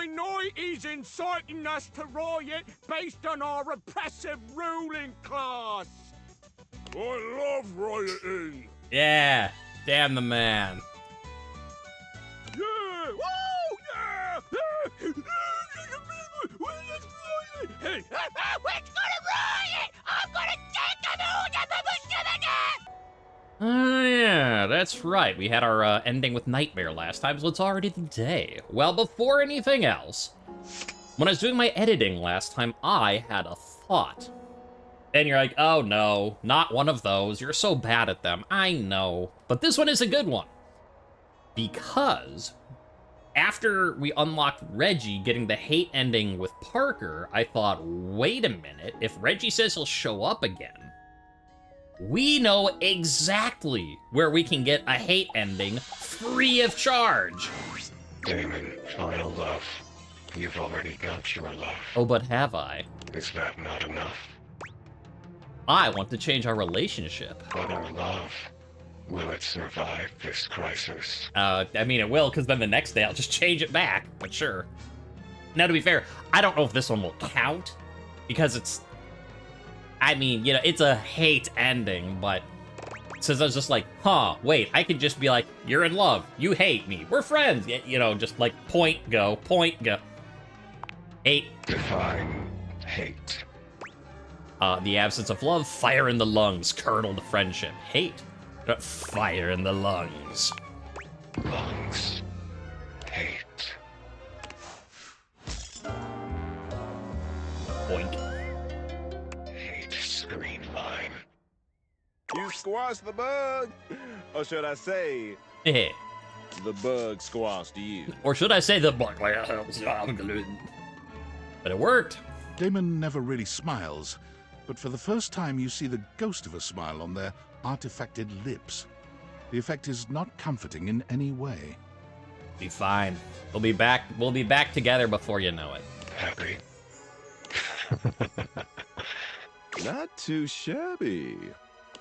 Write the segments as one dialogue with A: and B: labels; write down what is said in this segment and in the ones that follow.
A: minorities inciting us to riot based on our repressive ruling class. I love rioting.
B: Yeah, damn the man.
A: Yeah! Woo! Yeah! Hey, it's gonna riot! I'm gonna take the
B: Oh yeah, that's right. We had our ending with Nightmare last time, so it's already the day. Well, before anything else, when I was doing my editing last time, I had a thought. And you're like, oh no, not one of those. You're so bad at them. I know. But this one is a good one. Because after we unlocked Reggie getting the hate ending with Parker, I thought, wait a minute, if Reggie says he'll show up again, we know exactly where we can get a hate ending free of charge.
C: Damon, final love. You've already got your love.
B: Oh, but have I?
C: Is that not enough?
B: I want to change our relationship.
C: But our love, will it survive this crisis?
B: I mean, it will, because then the next day I'll just change it back, but sure. Now, to be fair, I don't know if this one will count, because it's... I mean, you know, it's a hate ending, but since I was just like, huh, wait, I could just be like, you're in love, you hate me, we're friends, you know, just like point, go. Hate.
C: Define hate.
B: The absence of love, fire in the lungs, curdle to friendship. Hate. Fire in the lungs.
C: Lungs. Hate.
B: Boink.
C: Hate screen line.
D: You squashed the bug, or should I say,
B: Eh.
D: the bug squashed you?
B: Or should I say the bug? But it worked.
E: Damon never really smiles, but for the first time you see the ghost of a smile on their artifacted lips. The effect is not comforting in any way.
B: Be fine. We'll be back together before you know it.
C: Happy.
D: Not too shabby.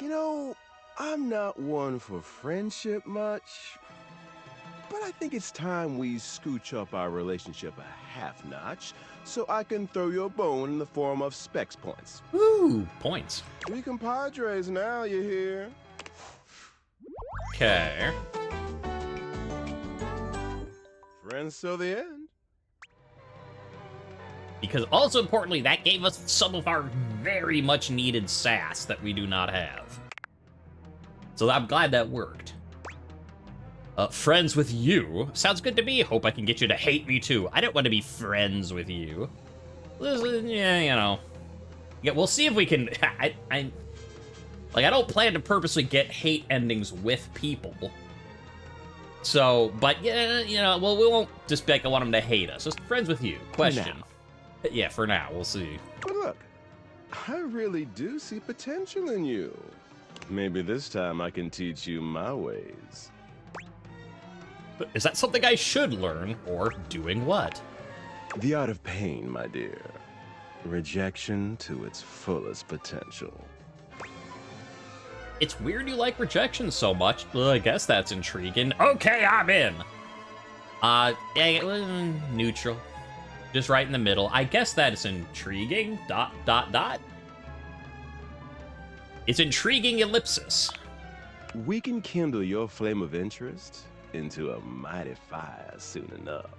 D: You know, I'm not one for friendship much, but I think it's time we scooch up our relationship a half notch so I can throw you a bone in the form of specs points.
B: Ooh, points.
D: We compadres now, you hear?
B: Okay.
D: Friends till the end.
B: Because also importantly, that gave us some of our very much needed sass that we do not have. So I'm glad that worked. Friends with you. Sounds good to me. Hope I can get you to hate me too. I don't want to be friends with you. Listen, yeah, you know. Yeah, we'll see if we can... I don't plan to purposely get hate endings with people. So, but, yeah, you know, well, we won't just be like, I want them to hate us. Just friends with you. Question. Yeah, for now. We'll see.
D: But look, I really do see potential in you. Maybe this time I can teach you my ways.
B: But is that something I should learn, or doing what?
D: The art of pain, my dear. Rejection to its fullest potential.
B: It's weird you like rejection so much. Well, I guess that's intriguing. Okay, I'm in. Yeah, neutral. Just right in the middle. I guess that's intriguing. ... It's intriguing ellipsis.
D: We can kindle your flame of interest into a mighty fire soon enough.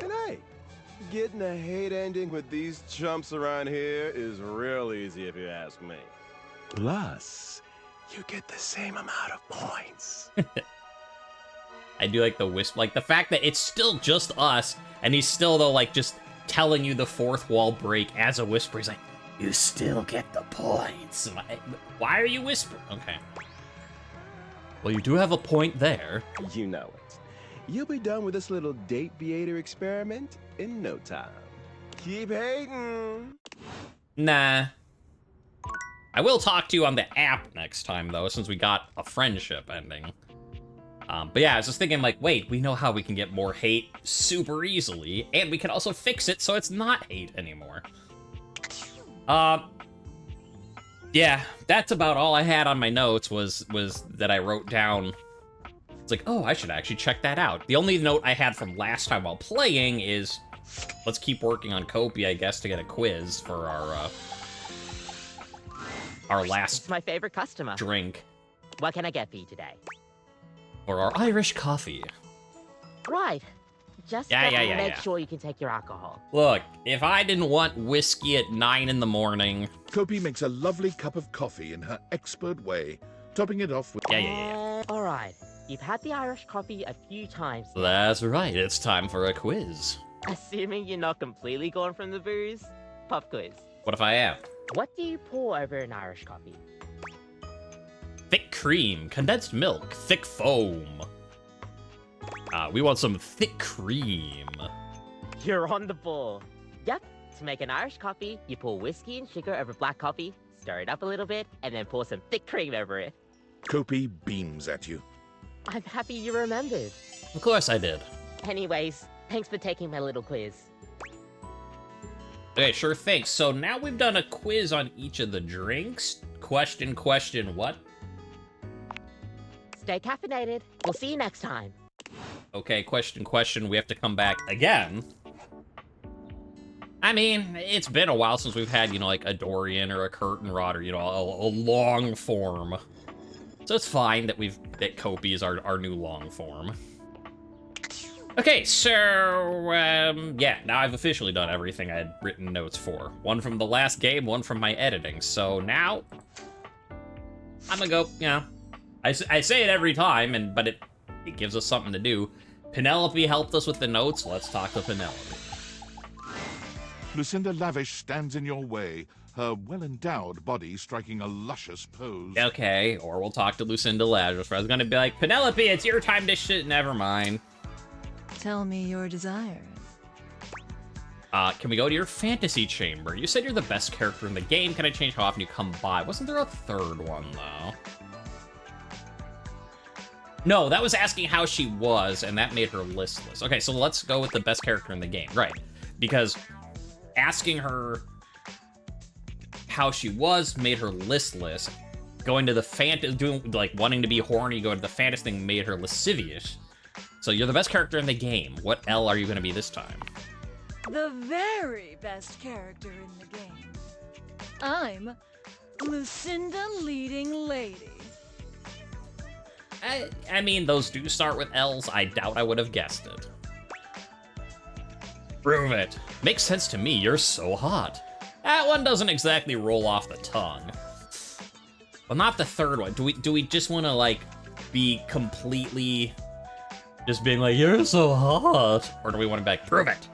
D: And hey, getting a hate ending with these chumps around here is real easy if you ask me. Plus, you get the same amount of points.
B: I do like the wisp, like the fact that it's still just us, and he's still though like just telling you the fourth wall break as a whisper. He's like, you still get the points. Why are you whispering? Okay. Well, you do have a point there.
D: You know it. You'll be done with this little date beater experiment in no time. Keep hating.
B: Nah. I will talk to you on the app next time, though, since we got a friendship ending. But yeah, I was just thinking, like, wait, we know how we can get more hate super easily, and we can also fix it so it's not hate anymore. Yeah, that's about all I had on my notes was that I wrote down. It's like, oh, I should actually check that out. The only note I had from last time while playing is let's keep working on Kopi, I guess, to get a quiz for our last
F: My favorite customer.
B: drink.
F: What can I get for you today?
B: Or our Irish coffee.
F: Right. Just make sure you can take your alcohol.
B: Look, if I didn't want whiskey at 9 in the morning...
E: Kopi makes a lovely cup of coffee in her expert way, topping it off with...
F: All right. You've had the Irish coffee a few times.
B: That's right, it's time for a quiz.
F: Assuming you're not completely gone from the booze, pop quiz.
B: What if I am?
F: What do you pour over an Irish coffee?
B: Thick cream, condensed milk, thick foam. We want some thick cream.
F: You're on the ball. Yep. To make an Irish coffee, you pour whiskey and sugar over black coffee, stir it up a little bit, and then pour some thick cream over it.
E: Kopi beams at you.
F: I'm happy you remembered.
B: Of course I did.
F: Anyways, thanks for taking my little quiz.
B: Okay, sure thing. So now we've done a quiz on each of the drinks. Question, what?
F: Stay caffeinated. We'll see you next time.
B: Okay, question, we have to come back again. I mean, it's been a while since we've had, you know, like a Dorian or a Curtain Rod or, you know, a long form. So it's fine that Kopi is our new long form. Okay, so, yeah, now I've officially done everything I had written notes for. One from the last game, one from my editing. So now, I'm gonna go, you know, I say it every time, but it gives us something to do. Penelope helped us with the notes. Let's talk to Penelope.
E: Lucinda Lavish stands in your way, her well-endowed body striking a luscious pose.
B: Okay, or we'll talk to Lucinda Lavish. I was gonna be like, Penelope, it's your time to shit. Never mind.
G: Tell me your desires.
B: Can we go to your fantasy chamber? You said you're the best character in the game. Can I change how often you come by? Wasn't there a third one, though? No, that was asking how she was, and that made her listless. Okay, so let's go with the best character in the game. Right, because asking her how she was made her listless. Going to the doing, like, wanting to be horny, going to the fantasy thing made her lascivious. So you're the best character in the game. What L are you going to be this time?
G: The very best character in the game. I'm Lucinda Leading Lady.
B: I mean, those do start with L's. I doubt I would have guessed it. Prove it. Makes sense to me. You're so hot. That one doesn't exactly roll off the tongue. Well, not the third one. Do we just want to, like, be completely just being like, you're so hot? Or do we want to be like, prove it?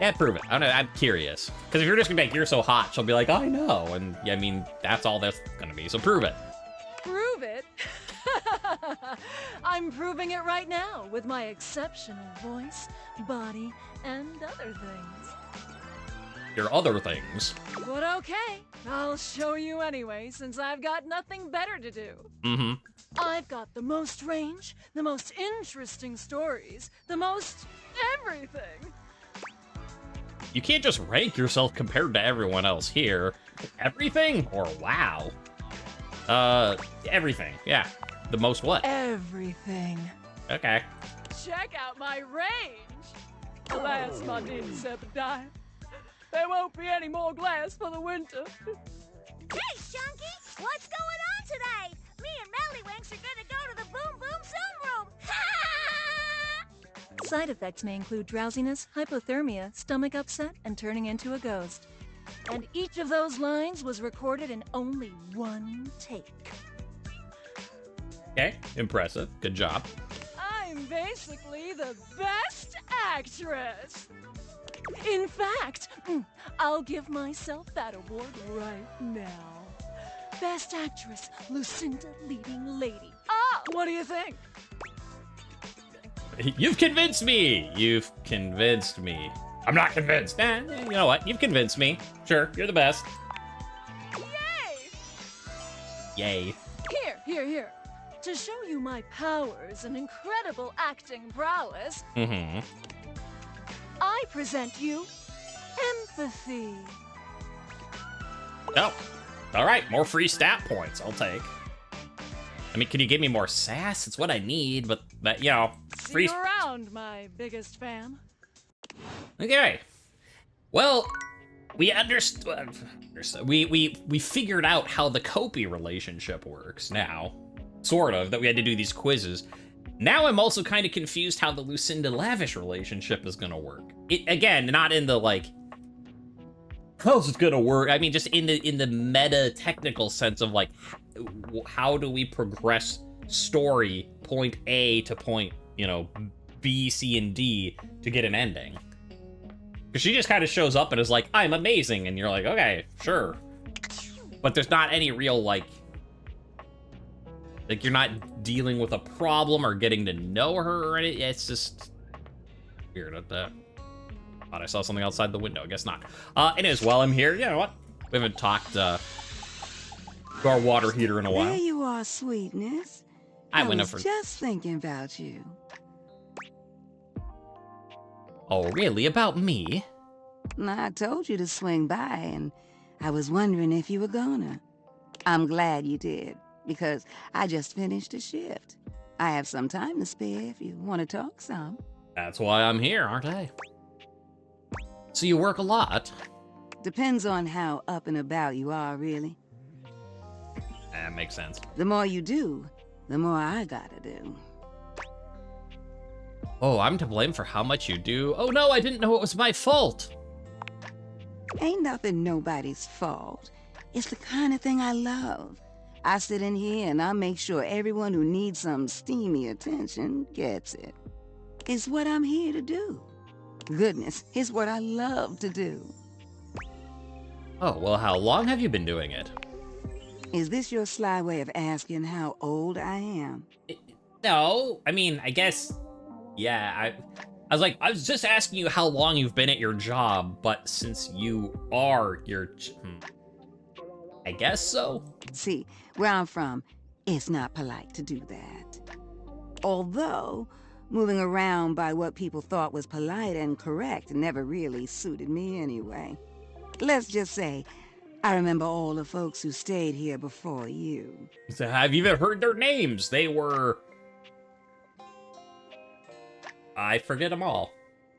B: Yeah, prove it. I'm curious. Because if you're just gonna be like, you're so hot, she'll be like, I know. And, I mean, that's all that's gonna be. So prove it.
G: Prove it? I'm proving it right now with my exceptional voice, body, and other things.
B: Your other things.
G: But okay, I'll show you anyway, since I've got nothing better to do.
B: Mm-hmm.
G: I've got the most range, the most interesting stories, the most everything.
B: You can't just rank yourself compared to everyone else here. Everything? Or wow? Everything. Yeah. The most what?
G: Everything.
B: Okay.
G: Check out my range. Alas, my dear Zebediah. There won't be any more glass for the winter.
H: Hey, Shunky! What's going on today? Me and Mellywinks are gonna go to the Boom Boom Zoom Room!
G: Side effects may include drowsiness, hypothermia, stomach upset, and turning into a ghost. And each of those lines was recorded in only one take.
B: Okay. Impressive. Good job.
G: I'm basically the best actress. In fact, I'll give myself that award right now. Best Actress, Lucinda Leading Lady. Ah, what do you think?
B: You've convinced me! You've convinced me. I'm not convinced. Nah, you know what? You've convinced me. Sure, you're the best.
G: Yay!
B: Yay.
G: Here. To show you my powers and incredible acting prowess,
B: Mm-hmm.
G: I present you empathy.
B: Oh. Alright, more free stat points. I'll take. I mean, can you give me more sass? It's what I need, but you know,
G: See
B: free...
G: you around, my biggest fan.
B: Okay. Well, we understood. We figured out how the Kopi relationship works now. Sort of, that we had to do these quizzes. Now I'm also kind of confused how the Lucinda Lavish relationship is gonna work. Again, not in the, like, how's it gonna work? I mean, just in the meta technical sense of, like, how do we progress story point A to point, you know, B, C, and D to get an ending? Because she just kind of shows up and is like, I'm amazing, and you're like, okay, sure. But there's not any real, like you're not dealing with a problem or getting to know her or anything. It's just weird at that. Thought I saw something outside the window. I guess not. Anyways, while I'm here, you know what? We haven't talked to our water heater in a while.
I: There you are, sweetness.
B: I
I: was
B: went over.
I: just thinking about you.
B: Oh, really? About me?
I: I told you to swing by, and I was wondering if you were gonna. I'm glad you did, because I just finished a shift. I have some time to spare if you want to talk some.
B: That's why I'm here, aren't I? So you work a lot?
I: Depends on how up and about you are, really.
B: That makes sense.
I: The more you do, the more I gotta do.
B: Oh, I'm to blame for how much you do? Oh no, I didn't know it was my fault.
I: Ain't nothing nobody's fault. It's the kind of thing I love. I sit in here and I make sure everyone who needs some steamy attention gets it. It's what I'm here to do. Goodness, it's what I love to do.
B: Oh, well, how long have you been doing it?
I: Is this your sly way of asking how old I am?
B: No, I mean, I guess, yeah, I was just asking you how long you've been at your job, but since you are I guess so?
I: See, where I'm from, it's not polite to do that. Although, moving around by what people thought was polite and correct never really suited me anyway. Let's just say, I remember all the folks who stayed here before you.
B: So have you even heard their names? They were... I forget them all.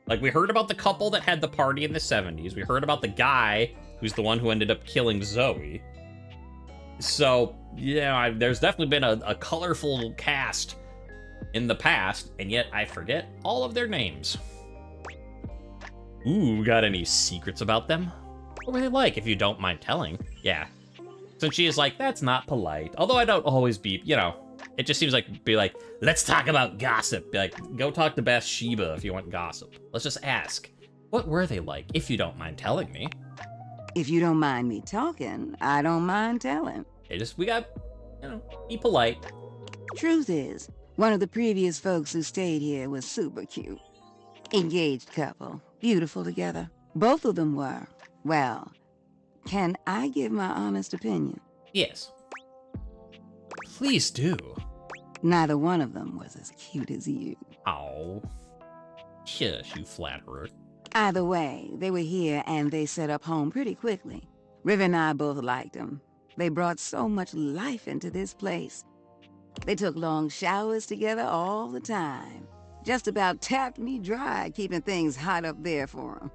B: Like, we heard about the couple that had the party in the 70s. We heard about the guy who's the one who ended up killing Zoe. So, yeah, there's definitely been a colorful cast in the past, and yet I forget all of their names. Ooh, got any secrets about them? What were they like, if you don't mind telling? Yeah. Since she is like, that's not polite. Although I don't always be, you know, it just seems like, be like, let's talk about gossip. Be like, go talk to Bathsheba if you want gossip. Let's just ask. What were they like, if you don't mind telling me?
I: If you don't mind me talking, I don't mind telling.
B: We got, you know, be polite.
I: Truth is, one of the previous folks who stayed here was super cute. Engaged couple, beautiful together. Both of them were. Well, can I give my honest opinion?
B: Yes. Please do.
I: Neither one of them was as cute as you.
B: Oh. Shush, you flatterer.
I: Either way, they were here and they set up home pretty quickly. River and I both liked them. They brought so much life into this place. They took long showers together all the time. Just about tapped me dry, keeping things hot up there for them.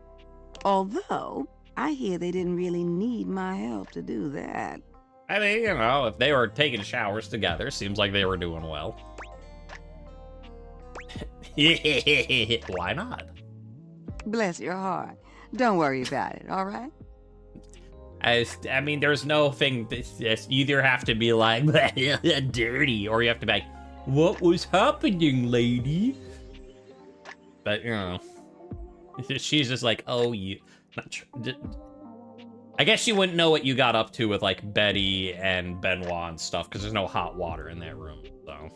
I: Although, I hear they didn't really need my help to do that.
B: I mean, you know, if they were taking showers together, seems like they were doing well. Why not?
I: Bless your heart. Don't worry about it, all right?
B: I mean, there's no thing that you either have to be like, dirty, or you have to be like, what was happening, lady? But, you know, she's just like, oh, you... I guess she wouldn't know what you got up to with, like, Betty and Benoit and stuff, because there's no hot water in that room, so...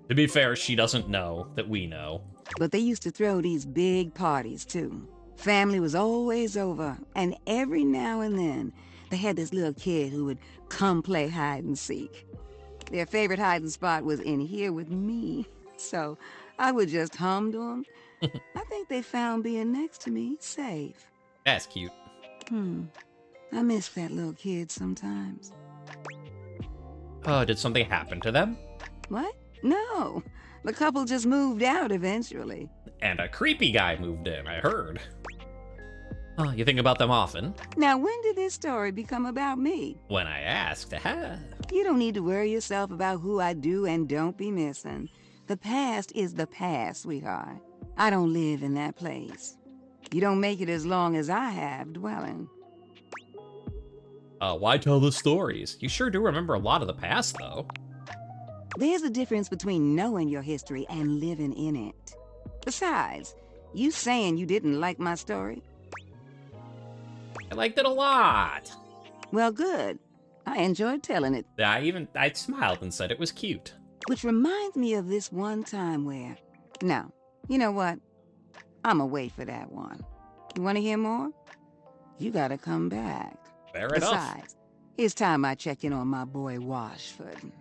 B: To be fair, she doesn't know that we know.
I: But they used to throw these big parties, too. Family was always over, and every now and then, they had this little kid who would come play hide and seek. Their favorite hiding spot was in here with me, so I would just hum to them. I think they found being next to me safe.
B: That's cute.
I: I miss that little kid sometimes.
B: Oh, did something happen to them?
I: What? No. The couple just moved out eventually.
B: And a creepy guy moved in, I heard. Oh, you think about them often?
I: Now, when did this story become about me?
B: When I asked.
I: You don't need to worry yourself about who I do and don't be missing. The past is the past, sweetheart. I don't live in that place. You don't make it as long as I have dwelling.
B: Why tell the stories? You sure do remember a lot of the past, though.
I: There's a difference between knowing your history and living in it. Besides, you saying you didn't like my story?
B: I liked it a lot.
I: Well, good. I enjoyed telling it.
B: I smiled and said it was cute.
I: Which reminds me of this one time where... No, you know what? I'ma wait for that one. You want to hear more? You gotta come back.
B: Fair enough.
I: Besides, it's time I checked in on my boy Washford.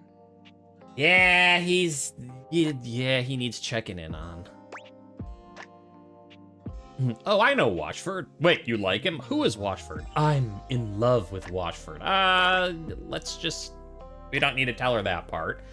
B: Yeah, he needs checking in on. Oh, I know Washford. Wait, you like him? Who is Washford? I'm in love with Washford. We don't need to tell her that part.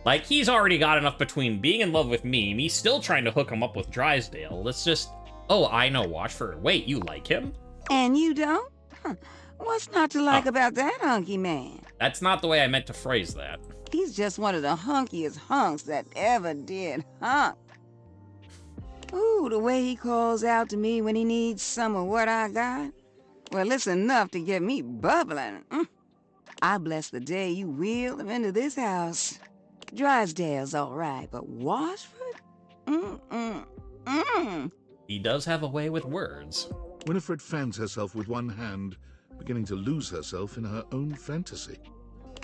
B: Like, he's already got enough between being in love with me still trying to hook him up with Drysdale. Let's just... Oh, I know Washford. Wait, you like him?
I: And you don't? Huh. What's not to like about that hunky man?
B: That's not the way I meant to phrase that.
I: He's just one of the hunkiest hunks that ever did hunk. Ooh, the way he calls out to me when he needs some of what I got. Well, it's enough to get me bubbling. I bless the day you wheeled him into this house. Drysdale's all right, but Washford?
B: He does have a way with words.
E: Winifred fans herself with one hand, beginning to lose herself in her own fantasy.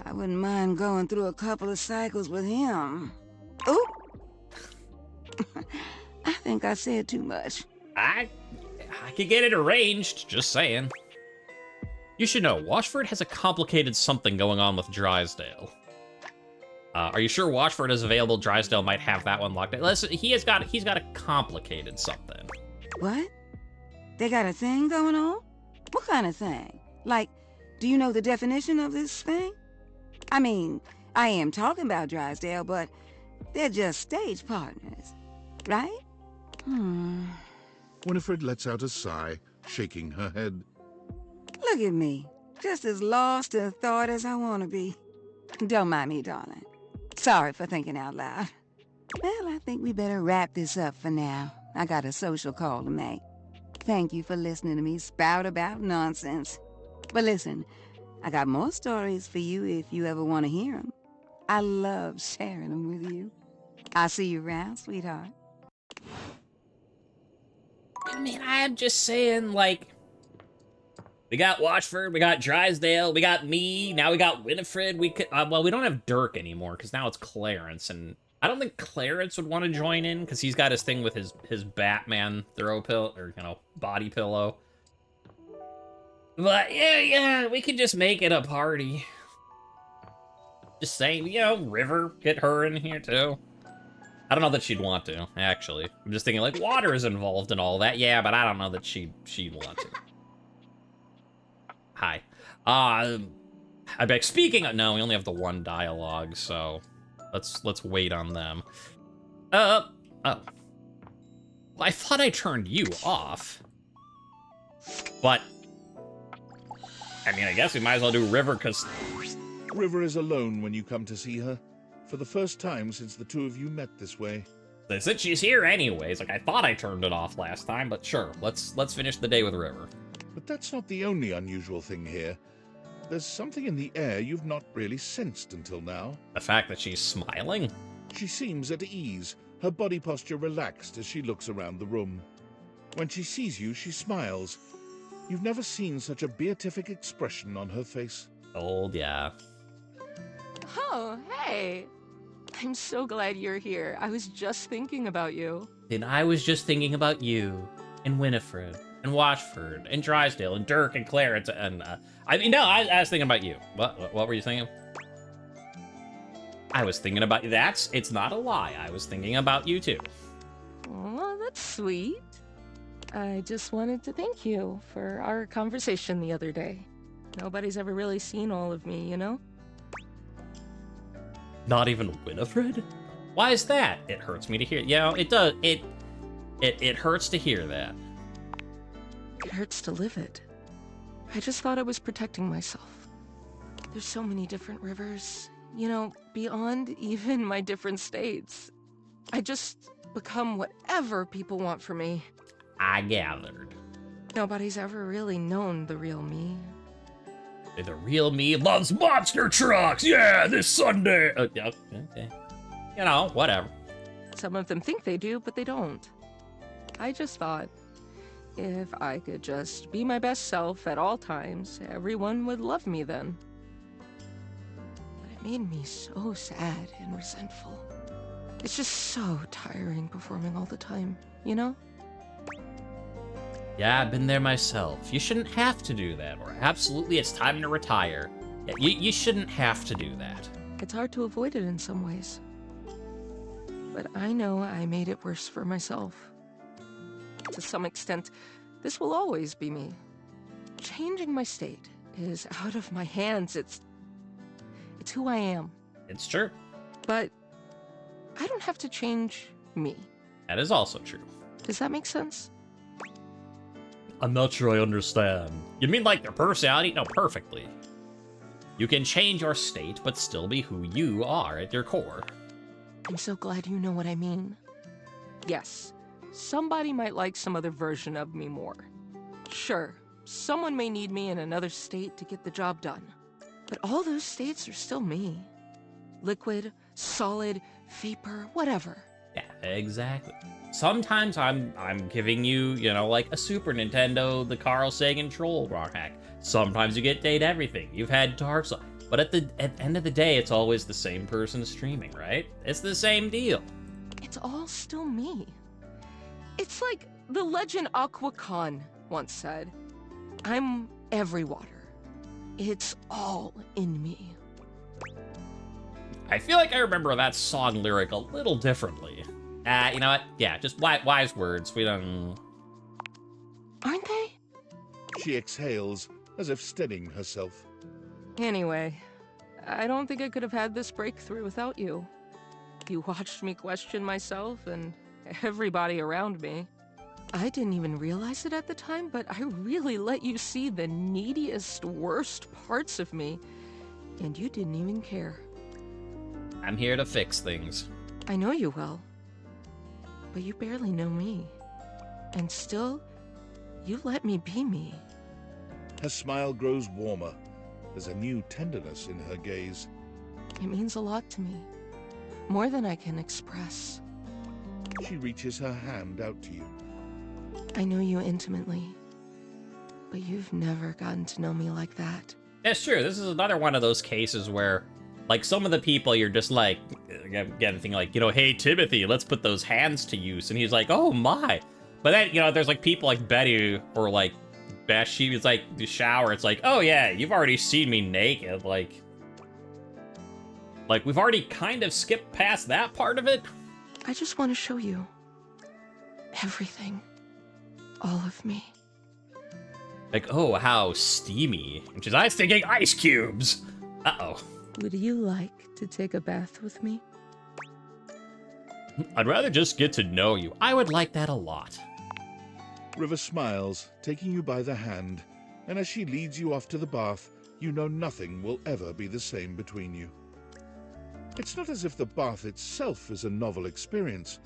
I: I wouldn't mind going through a couple of cycles with him. Ooh! I think I said too much.
B: I could get it arranged, just saying. You should know, Washford has a complicated something going on with Drysdale. Are you sure Washford is available? Drysdale might have that one locked in. Listen, he's got a complicated something.
I: What? They got a thing going on? What kind of thing? Like, do you know the definition of this thing? I mean, I am talking about Drysdale, but they're just stage partners, right?
E: Winifred lets out a sigh, shaking her head.
I: Look at me, just as lost in thought as I want to be. Don't mind me, darling. Sorry for thinking out loud. Well, I think we better wrap this up for now. I got a social call to make. Thank you for listening to me spout about nonsense. But listen, I got more stories for you if you ever want to hear them. I love sharing them with you. I'll see you around, sweetheart.
B: I mean, I'm just saying, like, we got Washford, we got Drysdale, we got me, now we got Winifred. We could, well, we don't have Dirk anymore because now it's Clarence, and I don't think Clarence would want to join in because he's got his thing with his Batman throw pillow, or, you know, body pillow. But yeah, we could just make it a party. Just saying, you know, River, get her in here too. I don't know that she'd want to, actually. I'm just thinking, like, water is involved in all that. Yeah, but I don't know that she'd want to. Hi. I bet, speaking of, no, we only have the one dialogue, so let's wait on them. Oh. Well, I thought I turned you off. But, I mean, I guess we might as well do River, because...
E: River is alone when you come to see her. For the first time since the two of you met this way.
B: Since she's here anyways, like, I thought I turned it off last time, but sure, let's finish the day with River.
E: But that's not the only unusual thing here. There's something in the air you've not really sensed until now.
B: The fact that she's smiling?
E: She seems at ease, her body posture relaxed as she looks around the room. When she sees you, she smiles. You've never seen such a beatific expression on her face.
B: Oh, yeah.
G: Oh, hey. I'm so glad you're here. I was just thinking about you.
B: And I was just thinking about you, and Winifred, and Washford, and Drysdale, and Dirk, and Clarence, and, I mean, no, I was thinking about you. What were you thinking? I was thinking about you. It's not a lie. I was thinking about you, too.
G: Oh, that's sweet. I just wanted to thank you for our conversation the other day. Nobody's ever really seen all of me, you know?
B: Not even Winifred? Why is that? It hurts me to hear. You know, it does. It hurts to hear that.
G: It hurts to live it. I just thought I was protecting myself. There's so many different rivers, you know, beyond even my different states. I just become whatever people want from me.
B: I gathered.
G: Nobody's ever really known the real me.
B: The real me loves monster trucks. Yeah, this Sunday. Yeah, okay. You know, whatever.
G: Some of them think they do, but they don't. I just thought, if I could just be my best self at all times, everyone would love me then. But it made me so sad and resentful. It's just so tiring performing all the time, you know?
B: Yeah, I've been there myself. You shouldn't have to do that, or absolutely it's time to retire. Yeah, you shouldn't have to do that.
G: It's hard to avoid it in some ways. But I know I made it worse for myself. To some extent, this will always be me. Changing my state is out of my hands. It's who I am.
B: It's true.
G: But I don't have to change me.
B: That is also true.
G: Does that make sense?
B: I'm not sure I understand. You mean like their personality? No, perfectly. You can change your state, but still be who you are at your core.
G: I'm so glad you know what I mean. Yes, somebody might like some other version of me more. Sure, someone may need me in another state to get the job done. But all those states are still me. Liquid, solid, vapor, whatever.
B: Yeah, exactly. Sometimes I'm giving you, you know, like a Super Nintendo, the Carl Sagan troll rock hack. Sometimes you get date everything. You've had Dark Souls. But at the end of the day, it's always the same person streaming, right? It's the same deal.
G: It's all still me. It's like the legend Aqua Khan once said, I'm every water. It's all in me.
B: I feel like I remember that song lyric a little differently. You know what? Yeah, just wise words. We don't...
G: Aren't they?
E: She exhales, as if steadying herself.
G: Anyway, I don't think I could have had this breakthrough without you. You watched me question myself and everybody around me. I didn't even realize it at the time, but I really let you see the neediest, worst parts of me, and you didn't even care.
B: I'm here to fix things.
G: I know you will, but you barely know me. And still, you let me be me.
E: Her smile grows warmer. There's a new tenderness in her gaze.
G: It means a lot to me. More than I can express.
E: She reaches her hand out to you.
G: I know you intimately, but you've never gotten to know me like that.
B: That's true. This is another one of those cases where, like, some of the people you're just like, again, thinking like, you know, hey, Timothy, let's put those hands to use. And he's like, oh my. But then, you know, there's like people like Betty or like Bathsheba, it's like the shower. It's like, oh yeah, you've already seen me naked. Like we've already kind of skipped past that part of it.
G: I just want to show you everything. All of me.
B: Like, oh, how steamy. Which is, I was thinking ice cubes. Uh-oh.
G: Would you like to take a bath with me?
B: I'd rather just get to know you. I would like that a lot.
E: River smiles, taking you by the hand, and as she leads you off to the bath, you know nothing will ever be the same between you. It's not as if the bath itself is a novel experience,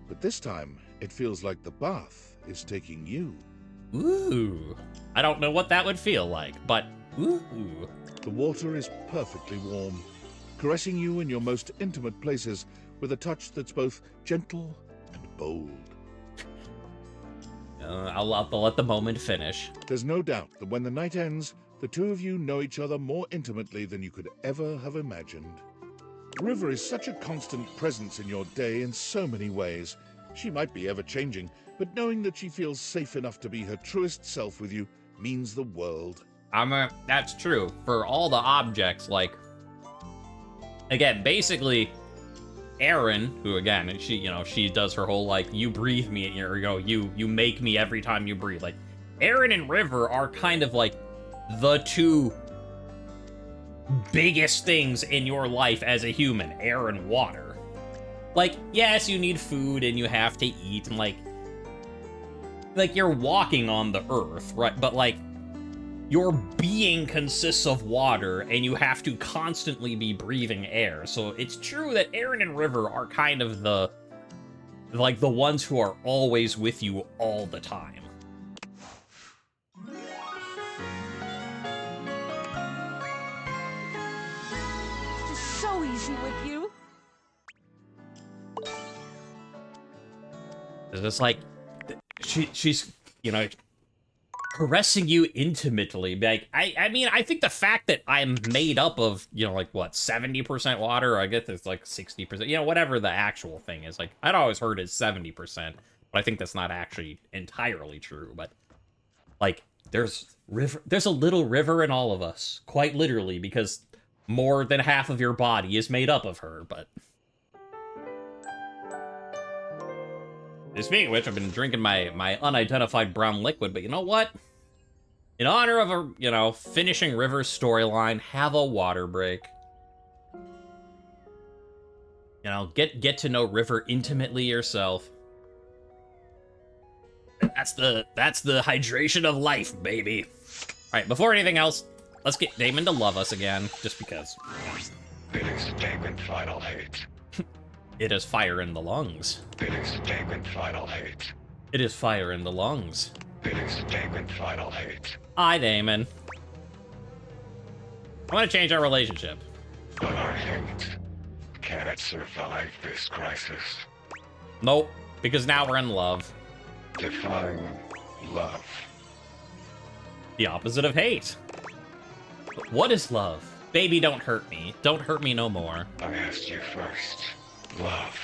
E: but this time it feels like the bath is taking you.
B: Ooh. I don't know what that would feel like, but ooh.
E: The water is perfectly warm, caressing you in your most intimate places with a touch that's both gentle and bold.
B: I'll let the moment finish.
E: There's no doubt that when the night ends, the two of you know each other more intimately than you could ever have imagined. River is such a constant presence in your day in so many ways. She might be ever-changing, but knowing that she feels safe enough to be her truest self with you means the world.
B: That's true. For all the objects, like... Again, basically, Erin, who again, she does her whole, like, you breathe me, you make me every time you breathe. Like, Erin and River are kind of like the two biggest things in your life as a human, air and water. Like, yes, you need food and you have to eat, and like, like, you're walking on the earth, right? But, like, your being consists of water, and you have to constantly be breathing air. So it's true that Aaron and River are kind of the ones who are always with you all the time.
G: This is so easy with you.
B: It's just like, she's, you know, caressing you intimately. Like, I mean, I think the fact that I'm made up of, you know, like, what, 70% water, or I guess it's like 60%, you know, whatever the actual thing is. Like, I'd always heard it's 70%, but I think that's not actually entirely true. But, like, there's a little river in all of us, quite literally, because more than half of your body is made up of her. But speaking of which, I've been drinking my unidentified brown liquid, but you know what? In honor of a, you know, finishing River's storyline, have a water break. You know, get to know River intimately yourself. That's the hydration of life, baby. All right, before anything else, let's get Damon to love us again, just because.
C: It is Damon Final Hate.
B: It is fire in the lungs.
C: It is Damon Final Hate.
B: It is fire in the lungs.
C: It is Damon Final Hate.
B: Hi, Damon. I want to change our relationship.
C: But our hate cannot survive this crisis.
B: Nope, because now we're in love.
C: Define love.
B: The opposite of hate. But what is love? Baby, don't hurt me. Don't hurt me no more.
C: I asked you first. Love.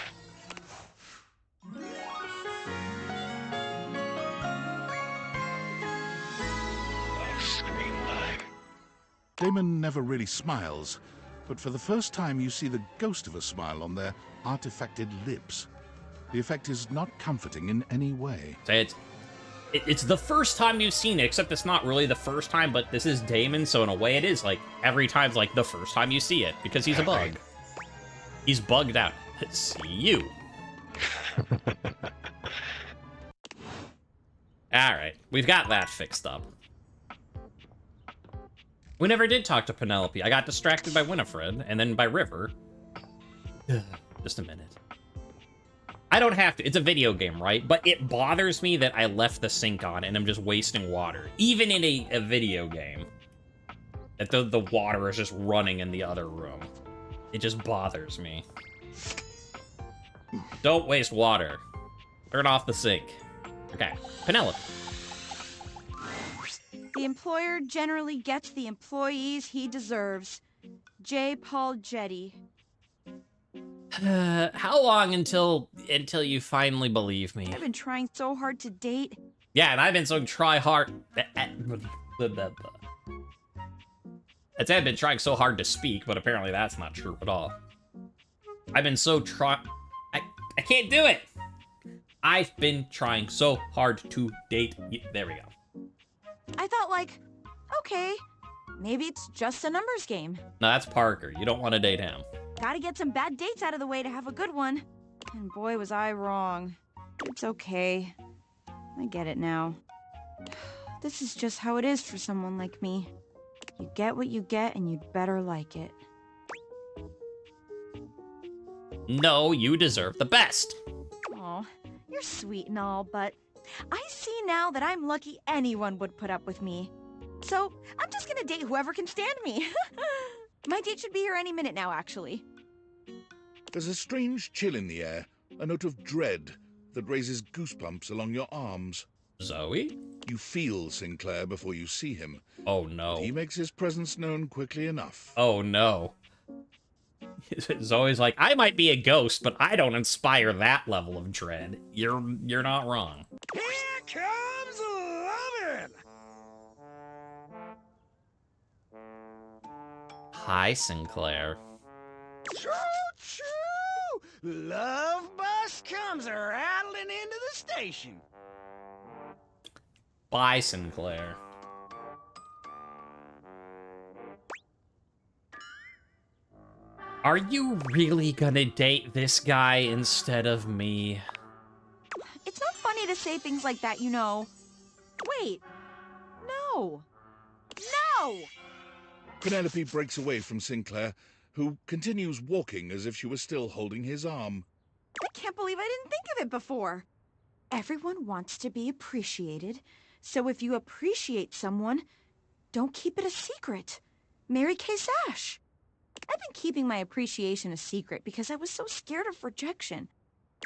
E: Damon never really smiles, but for the first time you see the ghost of a smile on their artifacted lips. The effect is not comforting in any way.
B: It's the first time you've seen it, except it's not really the first time, but this is Damon, so in a way it is, like, every time's like the first time you see it, because he's a bug. He's bugged out. See you. Alright, we've got that fixed up. We never did talk to Penelope. I got distracted by Winifred, and then by River. Just a minute. I don't have to. It's a video game, right? But it bothers me that I left the sink on and I'm just wasting water. Even in a video game. That the water is just running in the other room. It just bothers me. Don't waste water. Turn off the sink. Okay, Penelope.
J: The employer generally gets the employees he deserves. J. Paul Jetty.
B: How long until you finally believe me?
J: I've been trying so hard to date.
B: Yeah, and I've been so I'd say I've been trying so hard to speak, but apparently that's not true at all. I've been so I can't do it! I've been trying so hard to date. There we go.
J: I thought, like, okay, maybe it's just a numbers game.
B: No, that's Parker. You don't want to date him.
J: Gotta get some bad dates out of the way to have a good one. And boy, was I wrong. It's okay. I get it now. This is just how it is for someone like me. You get what you get, and you'd better like it.
B: No, you deserve the best.
J: Aw, you're sweet and all, but I see now that I'm lucky anyone would put up with me. So, I'm just gonna date whoever can stand me. My date should be here any minute now, actually.
E: There's a strange chill in the air, a note of dread that raises goosebumps along your arms.
B: Zoe?
E: You feel Sinclair before you see him.
B: Oh, no.
E: He makes his presence known quickly enough.
B: Oh, no. Zoe's like, I might be a ghost, but I don't inspire that level of dread. You're not wrong.
A: Here comes lovin'!
B: Hi, Sinclair.
A: Choo-choo! Love bus comes rattling into the station.
B: Bye, Sinclair. Are you really gonna date this guy instead of me?
J: It's not funny to say things like that, you know. Wait. No. No!
E: Penelope breaks away from Sinclair, who continues walking as if she was still holding his arm.
J: I can't believe I didn't think of it before. Everyone wants to be appreciated, so if you appreciate someone, don't keep it a secret. Mary Kay Sash. I've been keeping my appreciation a secret because I was so scared of rejection.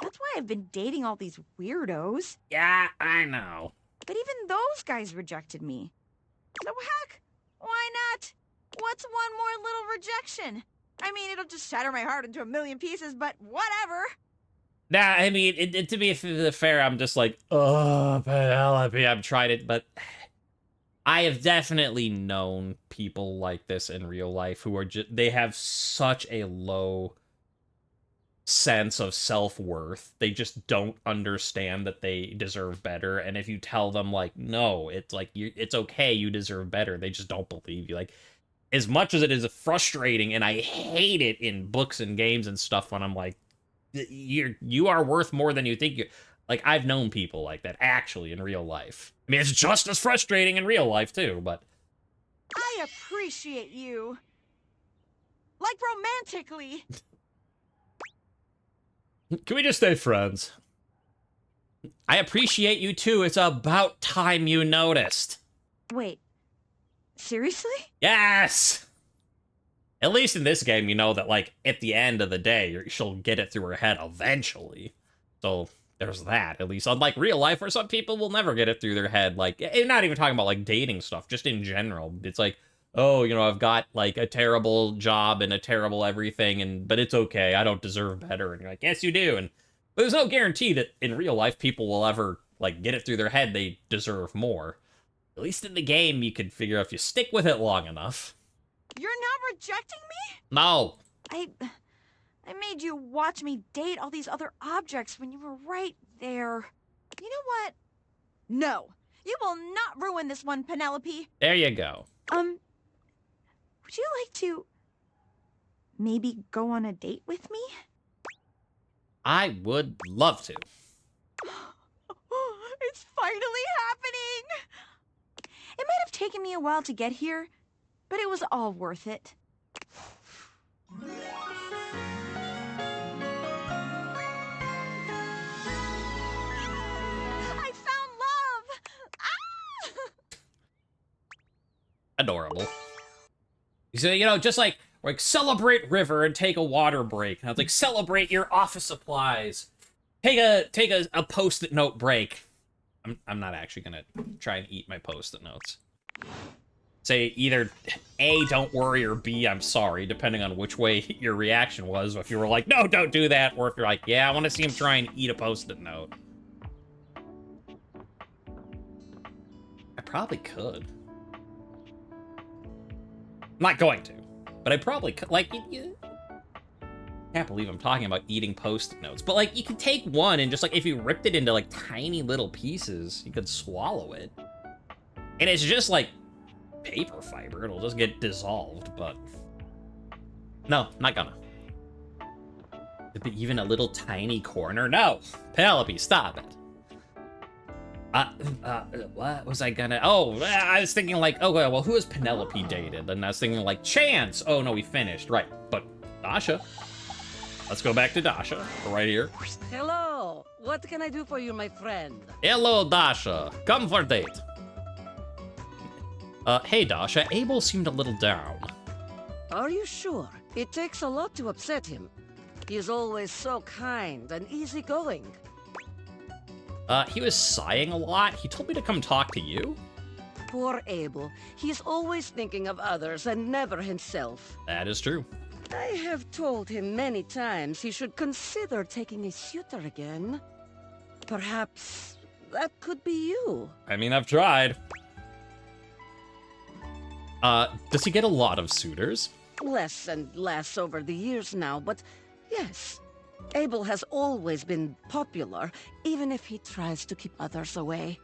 J: That's why I've been dating all these weirdos.
B: Yeah, I know.
J: But even those guys rejected me. So heck, why not? What's one more little rejection? I mean, it'll just shatter my heart into a million pieces, but whatever.
B: Nah, I mean, to be fair, I'm just like, oh, Penelope, I've tried it, but I have definitely known people like this in real life who are just, they have such a low sense of self-worth. They just don't understand that they deserve better, and if you tell them, like, no, it's like, it's okay, you deserve better, they just don't believe you. Like, as much as it is frustrating, and I hate it in books and games and stuff when I'm like, you are worth more than you think you. Like, I've known people like that, actually, in real life. I mean, it's just as frustrating in real life, too, but...
J: I appreciate you. Like, romantically.
B: Can we just stay friends? I appreciate you, too. It's about time you noticed.
J: Wait. Seriously?
B: Yes! At least in this game, you know that, like, at the end of the day, she'll get it through her head eventually. So, there's that, at least. Unlike real life, where some people will never get it through their head. Like, not even talking about, like, dating stuff, just in general. It's like, oh, you know, I've got, like, a terrible job and a terrible everything, but it's okay, I don't deserve better. And you're like, yes, you do. But there's no guarantee that in real life, people will ever, like, get it through their head they deserve more. At least in the game, you can figure out if you stick with it long enough.
J: You're not rejecting me?
B: No.
J: I made you watch me date all these other objects when you were right there. You know what? No. You will not ruin this one, Penelope.
B: There you go.
J: Would you like to maybe go on a date with me?
B: I would love to.
J: It's finally happening! It might have taken me a while to get here, but it was all worth it. I found love! Ah!
B: Adorable. So, you know, just like celebrate River and take a water break. And I was like, celebrate your office supplies. Take a post-it note break. I'm not actually gonna try and eat my post-it notes. Say either A, don't worry, or B, I'm sorry, depending on which way your reaction was. If you were like, no, don't do that, or if you're like, yeah, I want to see him try and eat a post-it note. I probably could. I'm not going to, but I probably could. Like, can't believe I'm talking about eating post-it notes, but like, you could take one and just like, if you ripped it into like tiny little pieces, you could swallow it. And it's just like paper fiber, it'll just get dissolved, but no, not gonna. Even a little tiny corner? No! Penelope, stop it. What was I gonna... Oh, I was thinking like, oh, well, who has Penelope dated? And I was thinking like, Chance! Oh, no, we finished. Right, but Dasha. Let's go back to Dasha, right here.
K: Hello! What can I do for you, my friend?
B: Hello, Dasha. Come for date. Hey, Dasha, Abel seemed a little down.
K: Are you sure? It takes a lot to upset him. He is always so kind and easygoing.
B: He was sighing a lot. He told me to come talk to you.
K: Poor Abel. He's always thinking of others and never himself.
B: That is true.
K: I have told him many times he should consider taking a suitor again. Perhaps that could be you.
B: I mean, I've tried. Does he get a lot of suitors?
K: Less and less over the years now, but yes. Abel has always been popular, even if he tries to keep others away.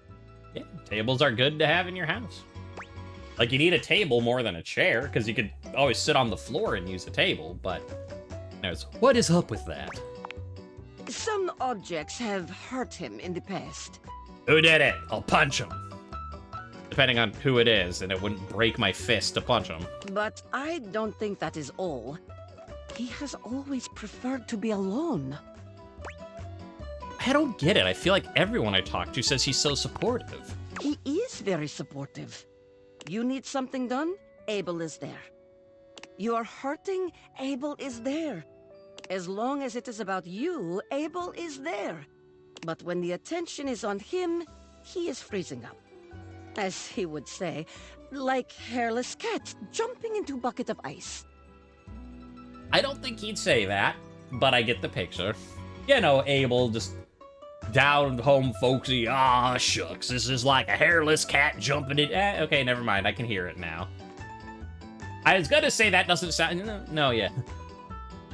B: Yeah, tables are good to have in your house. Like, you need a table more than a chair, because you could always sit on the floor and use a table, but... What is up with that?
K: Some objects have hurt him in the past.
B: Who did it? I'll punch him. Depending on who it is, and it wouldn't break my fist to punch him.
K: But I don't think that is all. He has always preferred to be alone.
B: I don't get it. I feel like everyone I talk to says he's so supportive.
K: He is very supportive. You need something done? Abel is there. You are hurting? Abel is there. As long as it is about you, Abel is there. But when the attention is on him, he is freezing up. As he would say, like hairless cat jumping into bucket of ice.
B: I don't think he'd say that, but I get the picture. You know, Abel just down home folksy, ah, shucks, this is like a hairless cat jumping in. Okay, never mind, I can hear it now. I was gonna say that doesn't sound, no, yeah.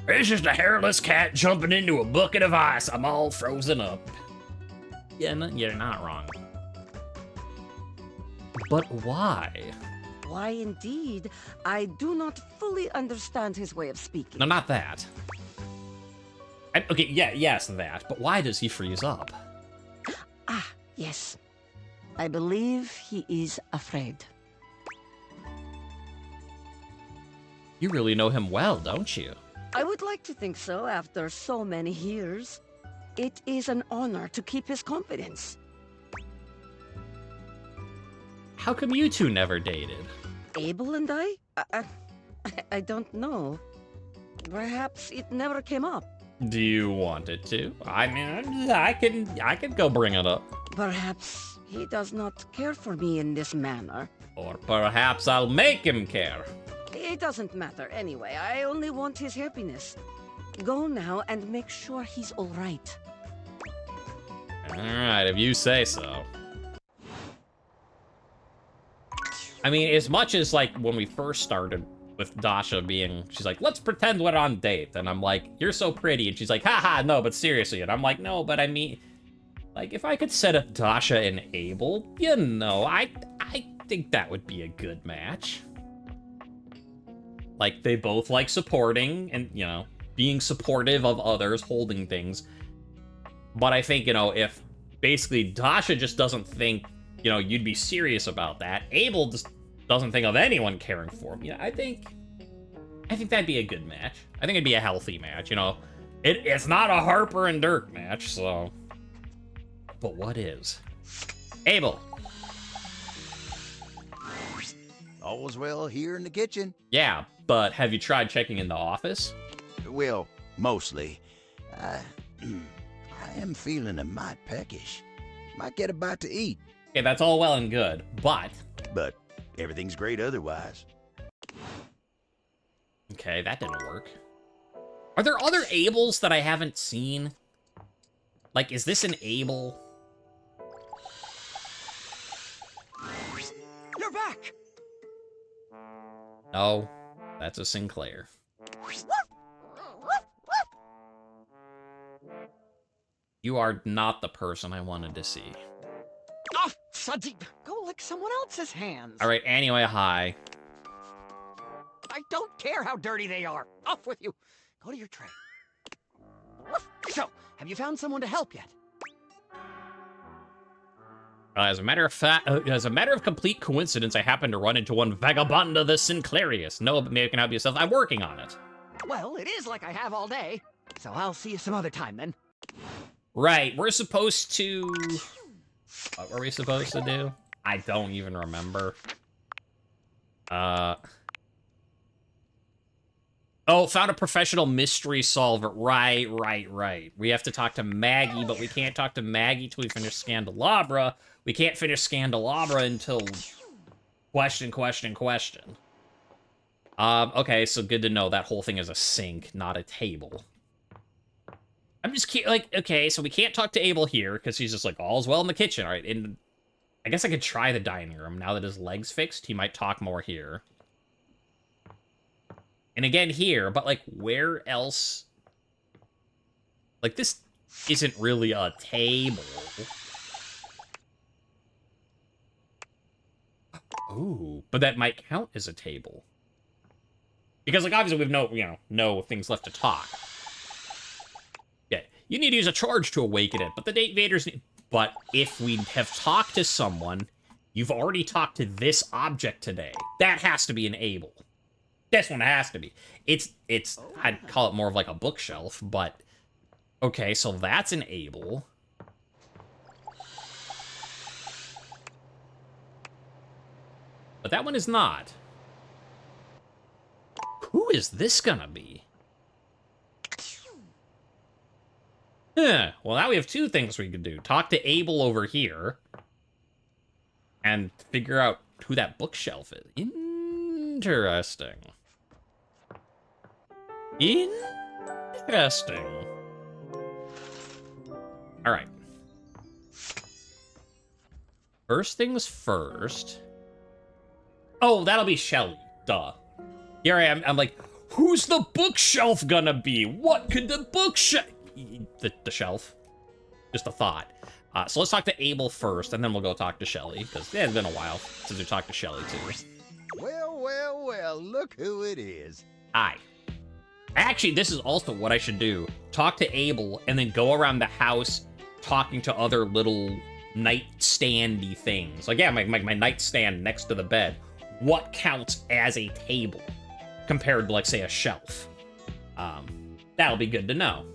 B: It's just a hairless cat jumping into a bucket of ice. I'm all frozen up. Yeah, no, you're not wrong. But why?
K: Why indeed? I do not fully understand his way of speaking.
B: No, not that. Okay, yeah, yes, that. But why does he freeze up?
K: Ah, yes. I believe he is afraid.
B: You really know him well, don't you?
K: I would like to think so after so many years. It is an honor to keep his confidence.
B: How come you two never dated?
K: Abel and I? I don't know. Perhaps it never came up.
B: Do you want it to? I mean, I can go bring it up.
K: Perhaps he does not care for me in this manner.
B: Or perhaps I'll make him care.
K: It doesn't matter anyway. I only want his happiness. Go now and make sure he's all right.
B: Alright, if you say so. I mean, as much as, like, when we first started with Dasha being, she's like, let's pretend we're on a date. And I'm like, you're so pretty. And she's like, haha, no, but seriously. And I'm like, no, but I mean, like, if I could set up Dasha and Abel, you know, I think that would be a good match. Like, they both like supporting and, you know, being supportive of others, holding things. But I think, you know, if basically Dasha just doesn't think, you know, you'd be serious about that, Abel just doesn't think of anyone caring for him. Yeah, I think that'd be a good match. I think it'd be a healthy match, you know. It's not a Harper and Dirk match, so. But what is? Abel.
L: All's well here in the kitchen.
B: Yeah, but have you tried checking in the office?
L: Well, mostly. I am feeling a mite peckish. Might get a bite to eat.
B: Okay, that's all well and good, but
L: everything's great otherwise.
B: Okay, that didn't work. Are there other Abels that I haven't seen? Like, is this an Abel?
A: You're back!
B: No, that's a Sinclair. You are not the person I wanted to see.
A: Oh, Suddy, go lick someone else's hands.
B: All right, anyway, hi.
A: I don't care how dirty they are. Off with you. Go to your tray. So, have you found someone to help yet?
B: As a matter of complete coincidence, I happened to run into one Vagabonda the Sinclairius. No, but maybe you can help yourself. I'm working on it.
A: Well, it is like I have all day. So I'll see you some other time, then.
B: Right, we're supposed to... What were we supposed to do? I don't even remember. Oh, found a professional mystery solver. Right. We have to talk to Maggie, but we can't talk to Maggie till we finish Scandalabra. We can't finish Scandalabra until... Question. Okay, so good to know that whole thing is a sink, not a table. I'm just like, okay, so we can't talk to Abel here, because he's just like, all's well in the kitchen, all right? And I guess I could try the dining room. Now that his leg's fixed, he might talk more here. And again here, but like, where else? Like, this isn't really a table. Ooh, but that might count as a table. Because, like, obviously we've no things left to talk. Yeah, you need to use a charge to awaken it, but the date vaders need... But if we have talked to someone, you've already talked to this object today. That has to be an able. This one has to be. It's I'd call it more of like a bookshelf, but okay, so that's an able. But that one is not. Who is this gonna be? Well, now we have two things we could do. Talk to Abel over here. And figure out who that bookshelf is. Interesting. Interesting. Alright. First things first. Oh, that'll be Shelly. Duh. Here I am. I'm like, who's the bookshelf gonna be? What could the bookshelf... The shelf. Just a thought. So let's talk to Abel first, and then we'll go talk to Shelly, because it's been a while since we talked to Shelly, too.
L: Well, well, well, look who it is.
B: Hi. Actually, this is also what I should do. Talk to Abel, and then go around the house talking to other little nightstandy things. Like, yeah, my nightstand next to the bed. What counts as a table compared to, like, say, a shelf? That'll be good to know.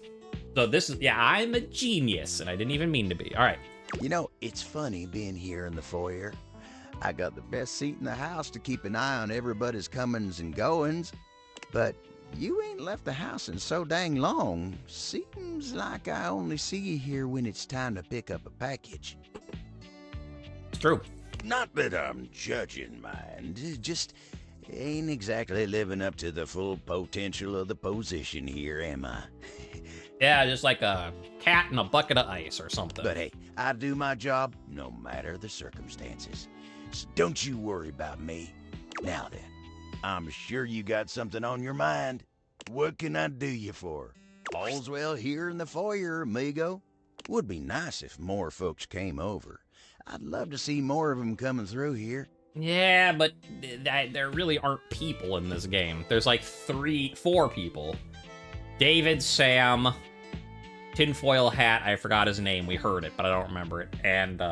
B: So this is, yeah, I'm a genius, and I didn't even mean to be. All right.
L: You know, it's funny being here in the foyer. I got the best seat in the house to keep an eye on everybody's comings and goings, but you ain't left the house in so dang long. Seems like I only see you here when it's time to pick up a package.
B: It's true.
L: Not that I'm judging, mind. Just ain't exactly living up to the full potential of the position here, am I?
B: Yeah, just like a cat in a bucket of ice or something.
L: But hey, I do my job no matter the circumstances. So don't you worry about me. Now then, I'm sure you got something on your mind. What can I do you for? All's well here in the foyer, amigo. Would be nice if more folks came over. I'd love to see more of them coming through here.
B: Yeah, but there really aren't people in this game. There's like 4 people. David, Sam, Tinfoil Hat, I forgot his name, we heard it, but I don't remember it, and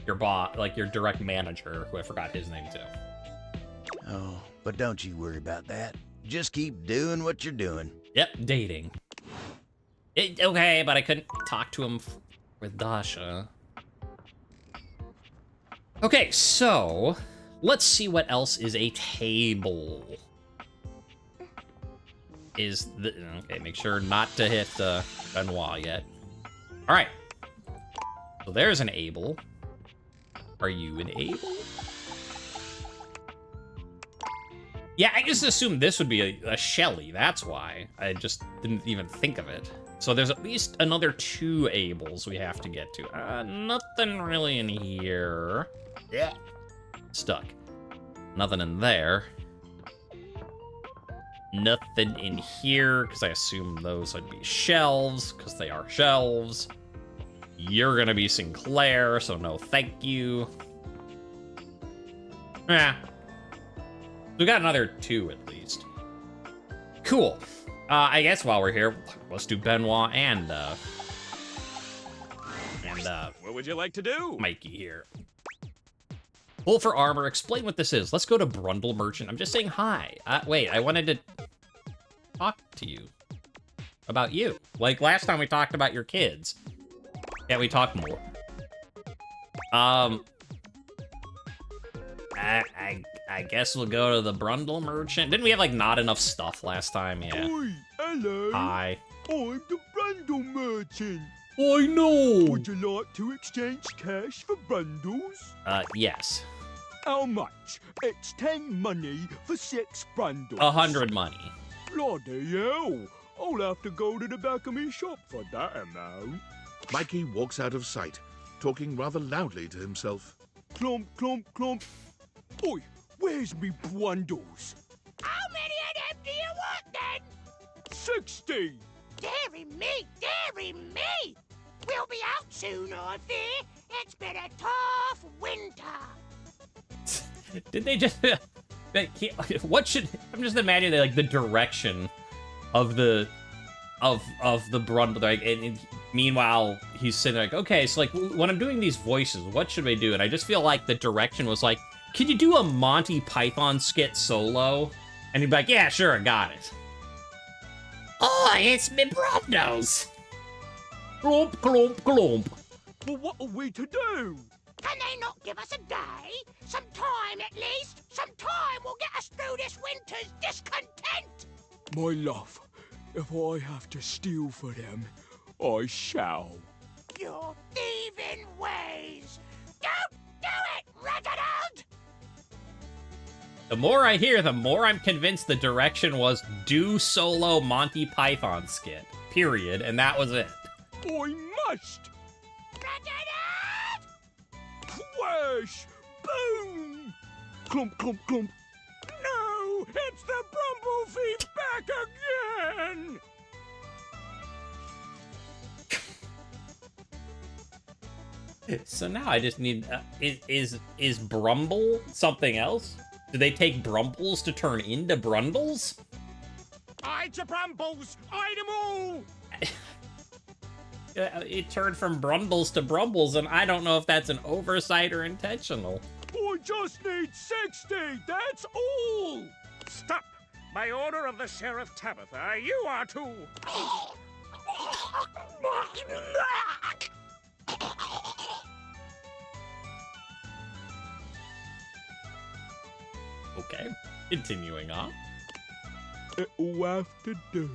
B: your boss, like your direct manager, who I forgot his name too.
L: Oh, but don't you worry about that. Just keep doing what you're doing.
B: Yep, dating. Okay, but I couldn't talk to him with Dasha. Okay, so let's see what else is a table. Okay, make sure not to hit Benoit yet. All right. So there's an Abel. Are you an Abel? Yeah, I just assumed this would be a Shelly. That's why. I just didn't even think of it. So there's at least another 2 Abels we have to get to. Nothing really in here. Yeah. Stuck. Nothing in there. Nothing in here, because I assume those would be shelves, because they are shelves. You're gonna be Sinclair, so no thank you. Yeah. We got another 2 at least. Cool. I guess while we're here, let's do Benoit and
A: what would you like to do?
B: Mikey here. Pull for armor, explain what this is. Let's go to Brundle Merchant. I'm just saying hi. Wait, I wanted to talk to you. About you. Like last time we talked about your kids. Yeah, we talked more. I guess we'll go to the Brundle Merchant. Didn't we have, like, not enough stuff last time? Yeah.
A: Oi, hello.
B: Hi.
A: I'm the Brundle Merchant.
B: I know.
A: Would you like to exchange cash for bundles?
B: Yes.
A: How much? It's 10 money for 6 bundles.
B: 100 money.
A: Bloody hell. I'll have to go to the back of me shop for that amount.
E: Mikey walks out of sight, talking rather loudly to himself.
A: Clump, clump, clump. Oi, where's me bundles?
H: How many of them do you want, then?
A: 60.
H: Dearie me, dearie me! We'll be out soon, I fear. It's been a tough winter.
B: Did they just... what should... I'm just imagining, like, the direction of the... Of the Brundle, like, and Meanwhile, he's sitting like, okay, so like when I'm doing these voices, what should I do? And I just feel like the direction was like, can you do a Monty Python skit solo? And he'd be like, yeah, sure, I got it. Oh, it's me Brandos. Glomp, glomp, glomp.
A: Well, what are we to do?
H: Can they not give us a day? Some time at least? Some time will get us through this winter's discontent!
A: My love, if I have to steal for them, I shall.
H: Your thieving ways! Don't do it, Reginald!
B: The more I hear, the more I'm convinced the direction was do solo Monty Python skit. Period. And that was it.
A: I must!
H: Reginald!
A: Whoosh! Boom! Clump, clump, clump. No! It's the Brumblefeet back again!
B: So now I just need... is Brumble something else? Do they take Brumbles to turn into Brundles?
A: I to Brumbles! I them all!
B: It turned from Brundles to Brumbles, and I don't know if that's an oversight or intentional.
A: I just need 60, that's all! Stop! By order of the Sheriff Tabitha, you are to...
B: Okay, continuing on.
A: It'll have to do.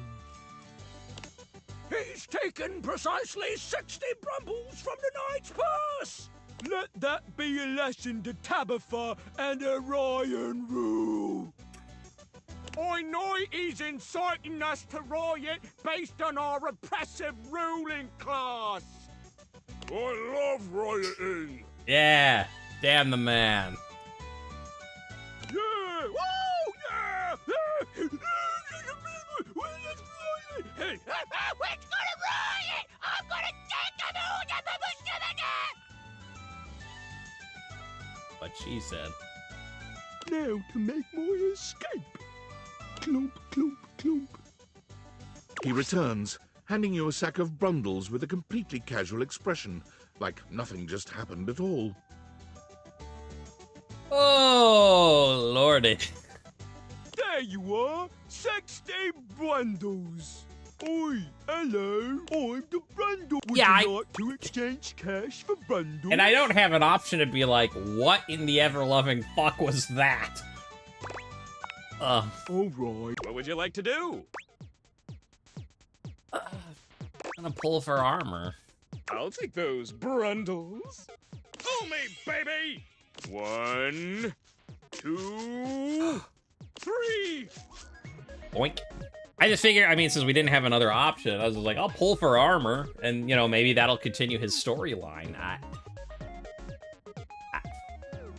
A: He's taken precisely 60 Brumbles from the knight's purse! Let that be a lesson to Tabitha and Orion rule. I know he's inciting us to riot based on our oppressive ruling class. I love rioting.
B: Yeah, damn the man.
A: Yeah! Whoa! Yeah!
H: We're gonna riot! I'm gonna take them all!
B: What she said.
A: Now to make my escape. Clomp, clomp, clomp.
E: He returns, handing you a sack of Brundles with a completely casual expression, like nothing just happened at all.
B: Oh, lordy.
A: There you are, 60 Brundles. Oi, hello, I'm the Brundle. Would
B: Yeah,
A: you like to exchange cash for Brundles?
B: And I don't have an option to be like, what in the ever-loving fuck was that?
A: All right. What would you like to do?
B: I'm gonna pull for armor.
A: I'll take those Brundles. Pull me, baby! 1, 2, 3.
B: Oink. I just figured, I mean, since we didn't have another option, I was just like, I'll pull for armor, and, you know, maybe that'll continue his storyline.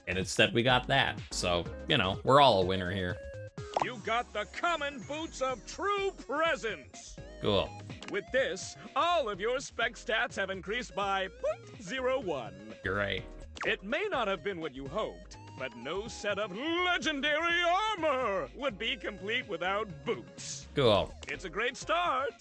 B: And instead we got that. So, you know, we're all a winner here.
A: You got the common boots of true presence.
B: Cool.
A: With this, all of your spec stats have increased by 0.01.
B: Great.
A: It may not have been what you hoped, but no set of legendary armor would be complete without boots.
B: Cool.
A: It's a great start.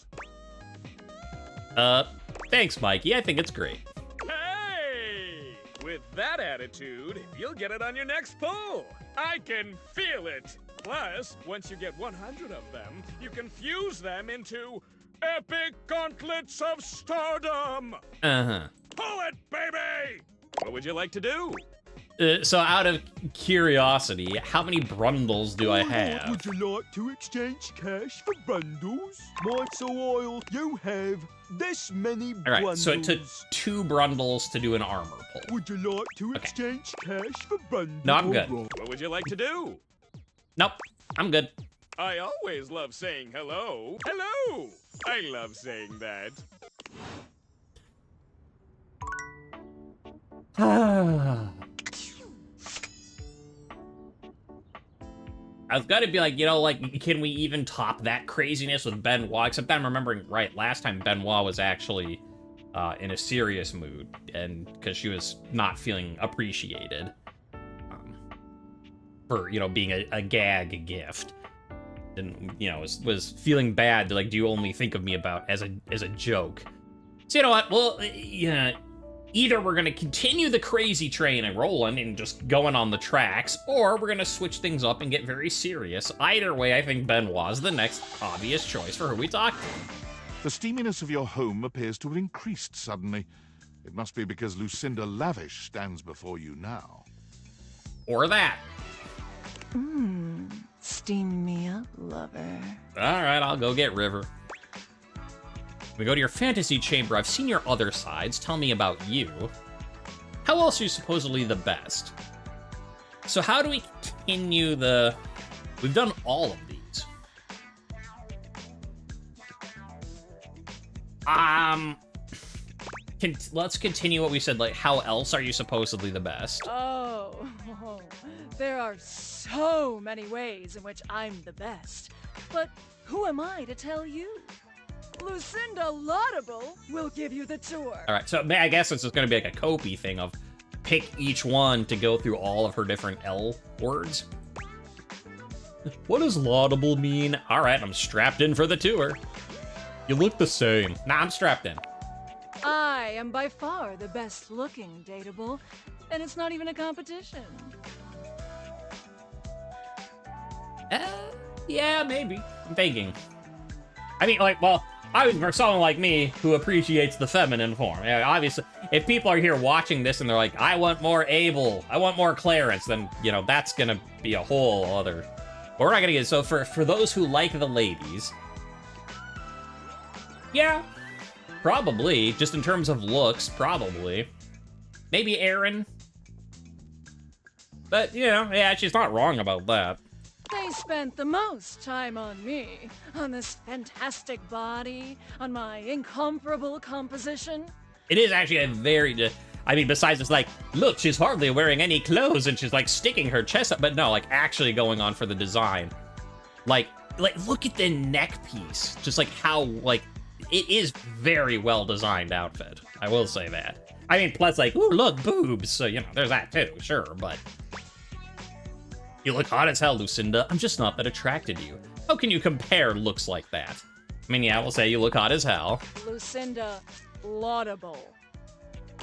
B: Thanks, Mikey. I think it's great.
A: Hey! With that attitude, you'll get it on your next pull. I can feel it. Plus, once you get 100 of them, you can fuse them into epic gauntlets of stardom.
B: Uh-huh.
A: Pull it, baby! What would you like to do?
B: So out of curiosity, how many Brundles do I have?
A: Would you like to exchange cash for Brundles? Might so oil, you have this many Brundles.
B: All right, so it took 2 Brundles to do an armor pull.
A: Would you like to exchange cash for Brundles?
B: No, I'm good.
A: What would you like to do?
B: Nope, I'm good.
A: I always love saying hello. Hello! I love saying that.
B: I was gonna be like, you know, like, can we even top that craziness with Benoit? Except I'm remembering right, last time Benoit was actually in a serious mood, and because she was not feeling appreciated for, you know, being a gag gift, and, you know, was feeling bad. Like, do you only think of me about as a joke? So you know what? Well, yeah. Either we're gonna continue the crazy train and rolling and just going on the tracks, or we're gonna switch things up and get very serious. Either way, I think Benoit's the next obvious choice for who we talk to.
E: The steaminess of your home appears to have increased suddenly. It must be because Lucinda Lavish stands before you now.
B: Or that.
G: Steam me up, lover.
B: Alright, I'll go get River. We go to your fantasy chamber. I've seen your other sides. Tell me about you. How else are you supposedly the best? So how do we continue the... We've done all of these. Let's continue what we said, like, how else are you supposedly the best?
G: Oh, there are so many ways in which I'm the best. But who am I to tell you? Lucinda Laudable will give you the tour.
B: All right, so I guess it's just going to be like a copy thing of pick each one to go through all of her different L words. What does laudable mean? All right, I'm strapped in for the tour. You look the same. Nah, I'm strapped in.
G: I am by far the best looking dateable, and it's not even a competition.
B: Yeah, maybe. I'm thinking. I mean, like, well, obviously for someone like me who appreciates the feminine form, obviously, if people are here watching this and they're like, I want more Abel, I want more Clarence, then, you know, that's gonna be a whole other... But we're not gonna get... So for those who like the ladies... Yeah, probably. Just in terms of looks, probably. Maybe Aaron. But, you know, yeah, she's not wrong about that.
G: They spent the most time on me, on this fantastic body, on my incomparable composition.
B: It is actually a very... I mean, besides it's like, look, she's hardly wearing any clothes and she's like sticking her chest up, but no, like actually going on for the design. Like look at the neck piece. Just like how, like, it is very well designed outfit. I will say that. I mean, plus like, ooh, look, boobs. So, you know, there's that too, sure, but... You look hot as hell, Lucinda. I'm just not that attracted to you. How can you compare looks like that? I mean, yeah, we'll say you look hot as hell.
G: Lucinda Laudable.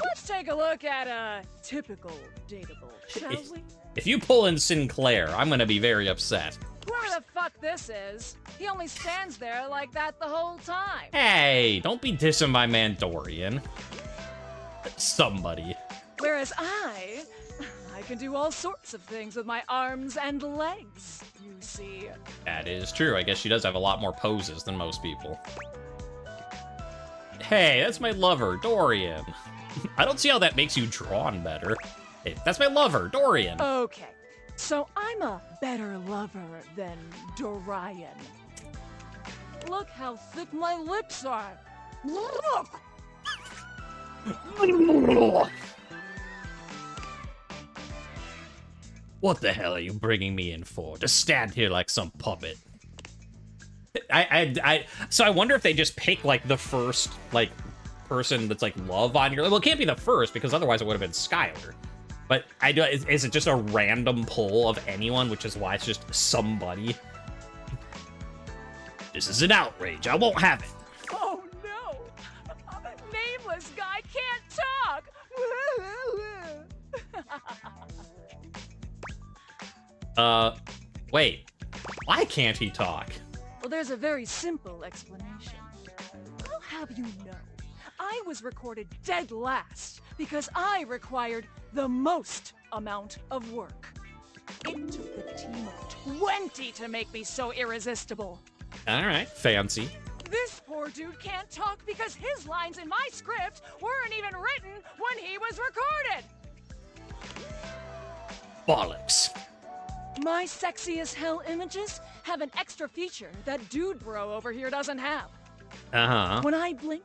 G: Let's take a look at a typical dateable, shall we?
B: If you pull in Sinclair, I'm gonna be very upset.
G: Whoever the fuck this is, he only stands there like that the whole time.
B: Hey, don't be dissing my man Dorian. Somebody.
G: Whereas I can do all sorts of things with my arms and legs, you see.
B: That is true. I guess she does have a lot more poses than most people. Hey, that's my lover, Dorian. I don't see how that makes you drawn better. Hey, that's my lover, Dorian.
G: Okay, so I'm a better lover than Dorian. Look how thick my lips are. Look!
B: What the hell are you bringing me in for? To stand here like some puppet. So I wonder if they just pick, like, the first, like, person that's, like, love on your... Well, it can't be the first, because otherwise it would have been Skylar. But is it just a random poll of anyone, which is why it's just somebody? This is an outrage. I won't have it.
G: Oh, no! A nameless guy can't talk!
B: Wait. Why can't he talk?
G: Well, there's a very simple explanation. I'll have you know, I was recorded dead last because I required the most amount of work. It took a team of 20 to make me so irresistible.
B: All right, fancy.
G: This poor dude can't talk because his lines in my script weren't even written when he was recorded.
B: Bollocks.
G: My sexy as hell images have an extra feature that dude bro over here doesn't have.
B: Uh-huh.
G: When I blink,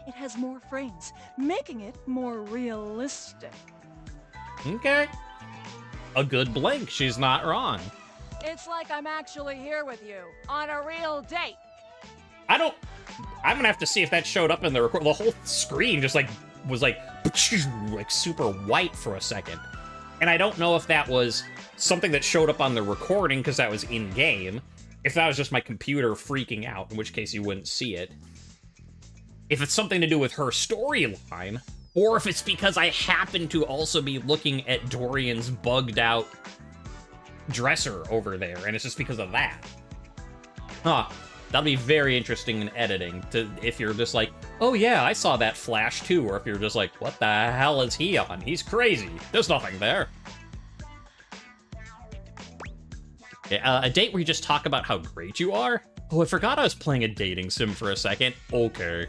G: it has more frames, making it more realistic.
B: Okay. A good blink, she's not wrong.
G: It's like I'm actually here with you, on a real date.
B: I'm gonna have to see if that showed up in the record. The whole screen just, like, was, like super white for a second. And I don't know if that was something that showed up on the recording because that was in-game, if that was just my computer freaking out, in which case you wouldn't see it. if it's something to do with her storyline, or if it's because I happen to also be looking at Dorian's bugged out dresser over there, and it's just because of that. Huh. That'll be very interesting in editing, if you're just like, oh yeah, I saw that flash too, or if you're just like, what the hell is he on? He's crazy. There's nothing there. Yeah, a date where you just talk about how great you are? Oh, I forgot I was playing a dating sim for a second. Okay.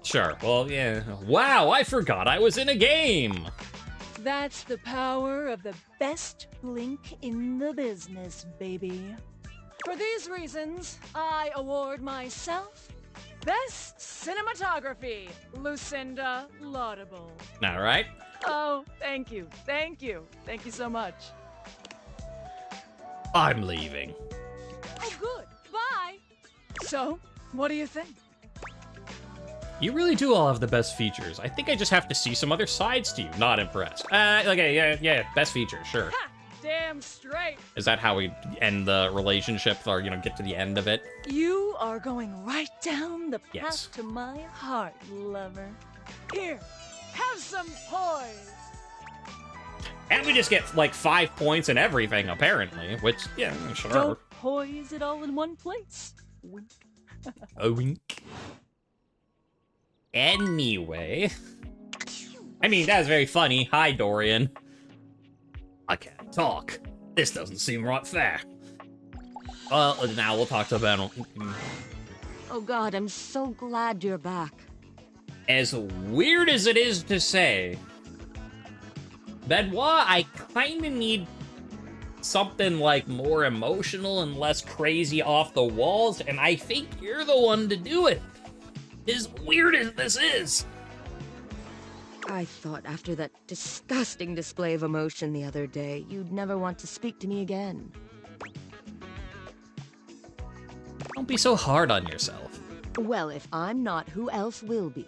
B: Sure, well, yeah. Wow, I forgot I was in a game!
G: That's the power of the best blink in the business, baby. For these reasons, I award myself Best Cinematography, Lucinda Laudable.
B: Alright.
G: Oh, thank you, thank you. Thank you so much.
B: I'm leaving.
G: Oh, good. Bye. So, what do you think?
B: You really do all have the best features. I think I just have to see some other sides to you. Not impressed. Okay, yeah, best features, sure.
G: Ha! Damn straight.
B: Is that how we end the relationship, or, you know, get to the end of it?
G: You are going right down the path
B: Yes.
G: to my heart, lover. Here, have some poise.
B: And we just get, like, 5 points and everything, apparently, which, yeah, sure.
G: Don't poise it all in one place. Wink.
B: A wink. Anyway. I mean, that's very funny. Hi, Dorian. I can't talk. This doesn't seem right fair. Well, now we'll talk to Ben.
K: Oh God, I'm so glad you're back.
B: As weird as it is to say, Benoit, I kinda need something, like, more emotional and less crazy off the walls, and I think you're the one to do it. As weird as this is.
K: I thought after that disgusting display of emotion the other day, you'd never want to speak to me again.
B: Don't be so hard on yourself.
K: Well, if I'm not, who else will be?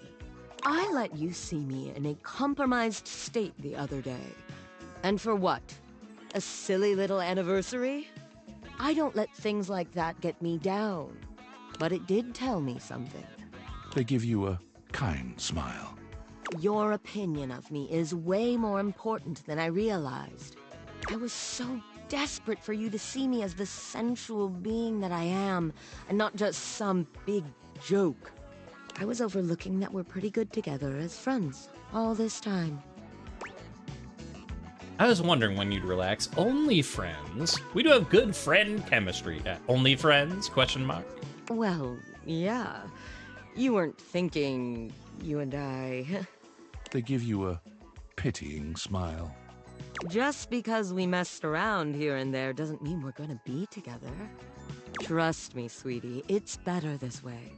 K: I let you see me in a compromised state the other day. And for what? A silly little anniversary? I don't let things like that get me down. But it did tell me something.
E: They give you a kind smile.
K: Your opinion of me is way more important than I realized. I was so desperate for you to see me as the sensual being that I am, and not just some big joke. I was overlooking that we're pretty good together as friends all this time.
B: I was wondering when you'd relax. Only friends? We do have good friend chemistry. Only friends? Question mark.
K: Well, yeah. You weren't thinking you and I...
E: They give you a pitying smile.
K: Just because we messed around here and there doesn't mean we're gonna be together. Trust me, sweetie, it's better this way.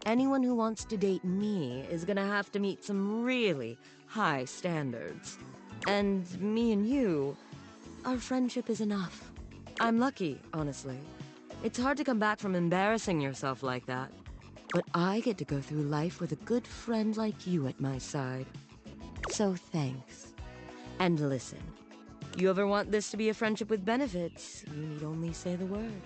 K: Anyone who wants to date me is gonna have to meet some really high standards. And me and you, our friendship is enough. I'm lucky, honestly. It's hard to come back from embarrassing yourself like that. But I get to go through life with a good friend like you at my side. So thanks. And listen, you ever want this to be a friendship with benefits, you need only say the word.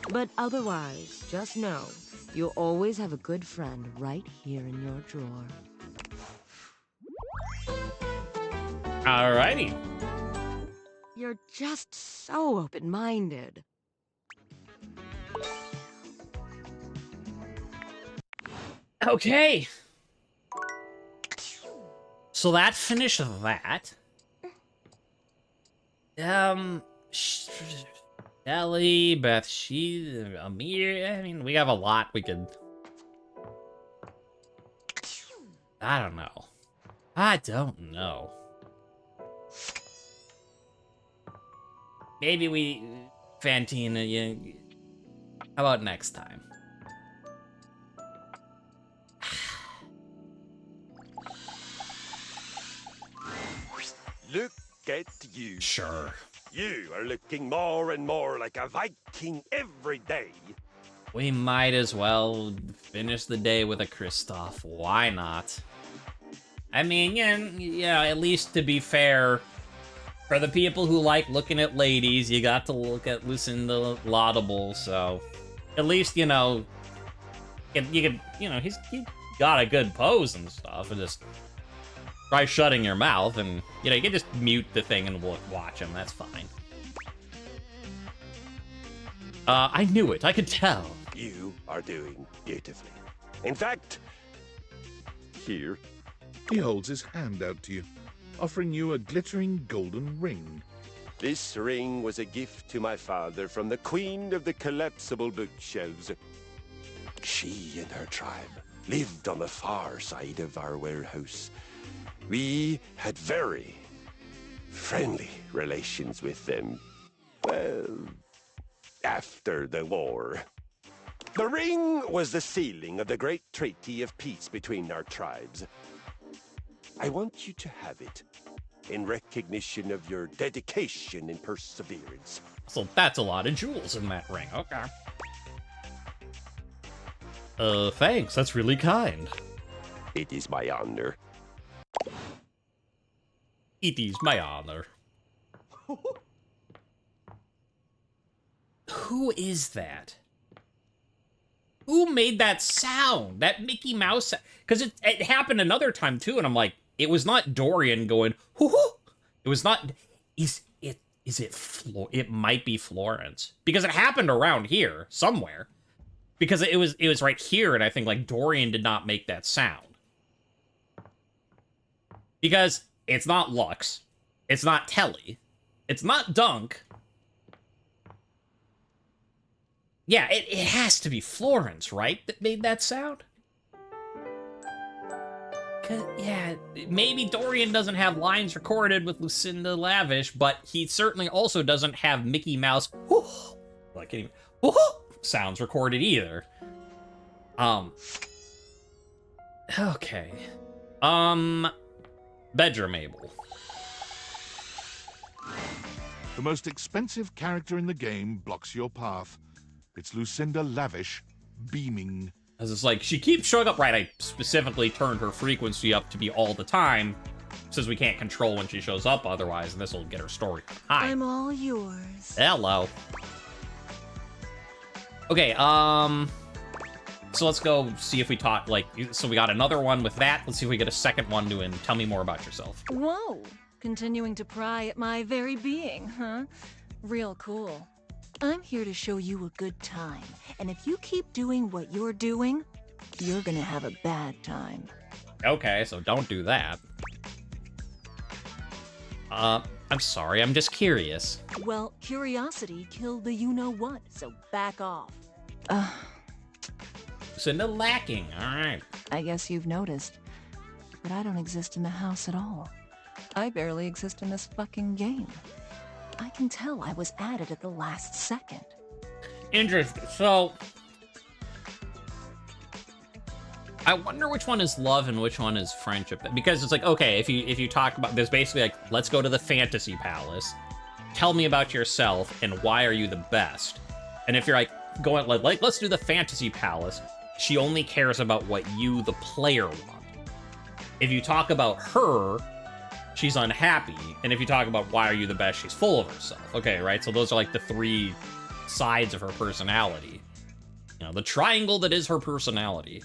K: But otherwise, just know, you'll always have a good friend right here in your drawer.
B: Alrighty.
K: You're just so open-minded.
B: Okay. So that finished that. Ellie, Bathsheba, Amir. I mean, we have a lot we could. I don't know. Maybe we, Fantina. How about next time?
M: Look at you.
B: Sure.
M: You are looking more and more like a Viking every day.
B: We might as well finish the day with a Kristoff. Why not? I mean, yeah, at least to be fair, for the people who like looking at ladies, you got to look at Lucinda Laudable, so at least, you know, he's got a good pose and stuff, and just try shutting your mouth, and, you can just mute the thing and watch him. That's fine. I knew it. I could tell.
M: You are doing beautifully. In fact, here.
E: He holds his hand out to you, offering you a glittering golden ring.
M: This ring was a gift to my father from the queen of the collapsible bookshelves. She and her tribe lived on the far side of our warehouse. We had very friendly relations with them. Well, after the war. The ring was the sealing of the great treaty of peace between our tribes. I want you to have it in recognition of your dedication and perseverance.
B: So that's a lot of jewels in that ring. Okay. Thanks. That's really kind.
M: It is my honor.
B: It is my honor. Who is that? Who made that sound? That Mickey Mouse? Because it happened another time too, and I'm like, it was not Dorian going, hoo-hoo. It was not. It might be Florence, because it happened around here somewhere. Because it was right here, and I think like Dorian did not make that sound. Because it's not Lux, it's not Telly, it's not Dunk. Yeah, it has to be Florence, right, that made that sound? Yeah, maybe Dorian doesn't have lines recorded with Lucinda Lavish, but he certainly also doesn't have Mickey Mouse sounds recorded either. Okay. Bedroom Mabel.
E: The most expensive character in the game blocks your path. It's Lucinda Lavish, beaming.
B: As it's like, she keeps showing up. Right, I specifically turned her frequency up to be all the time, since we can't control when she shows up otherwise, and this will get her story. Hi.
G: I'm all yours.
B: Hello. Okay, so let's go see if we taught, so we got another one with that. Let's see if we get a second one doing Tell Me More About Yourself.
G: Whoa, continuing to pry at my very being, huh? Real cool. I'm here to show you a good time, and if you keep doing what you're doing, you're gonna have a bad time.
B: Okay, so don't do that. I'm sorry, I'm just curious.
G: Well, curiosity killed the you-know-what, so back off.
B: Lucinda lacking, alright.
G: I guess you've noticed, but I don't exist in the house at all. I barely exist in this fucking game. I can tell I was added at the last second.
B: Interesting. So, I wonder which one is love and which one is friendship. Because it's like, okay, if you talk about, there's basically like, let's go to the fantasy palace. Tell me about yourself and why are you the best? And if you're like going like let's do the fantasy palace, she only cares about what you, the player, want. If you talk about her, she's unhappy, and if you talk about why are you the best, she's full of herself. Okay, right? So those are like the three sides of her personality. You know, the triangle that is her personality.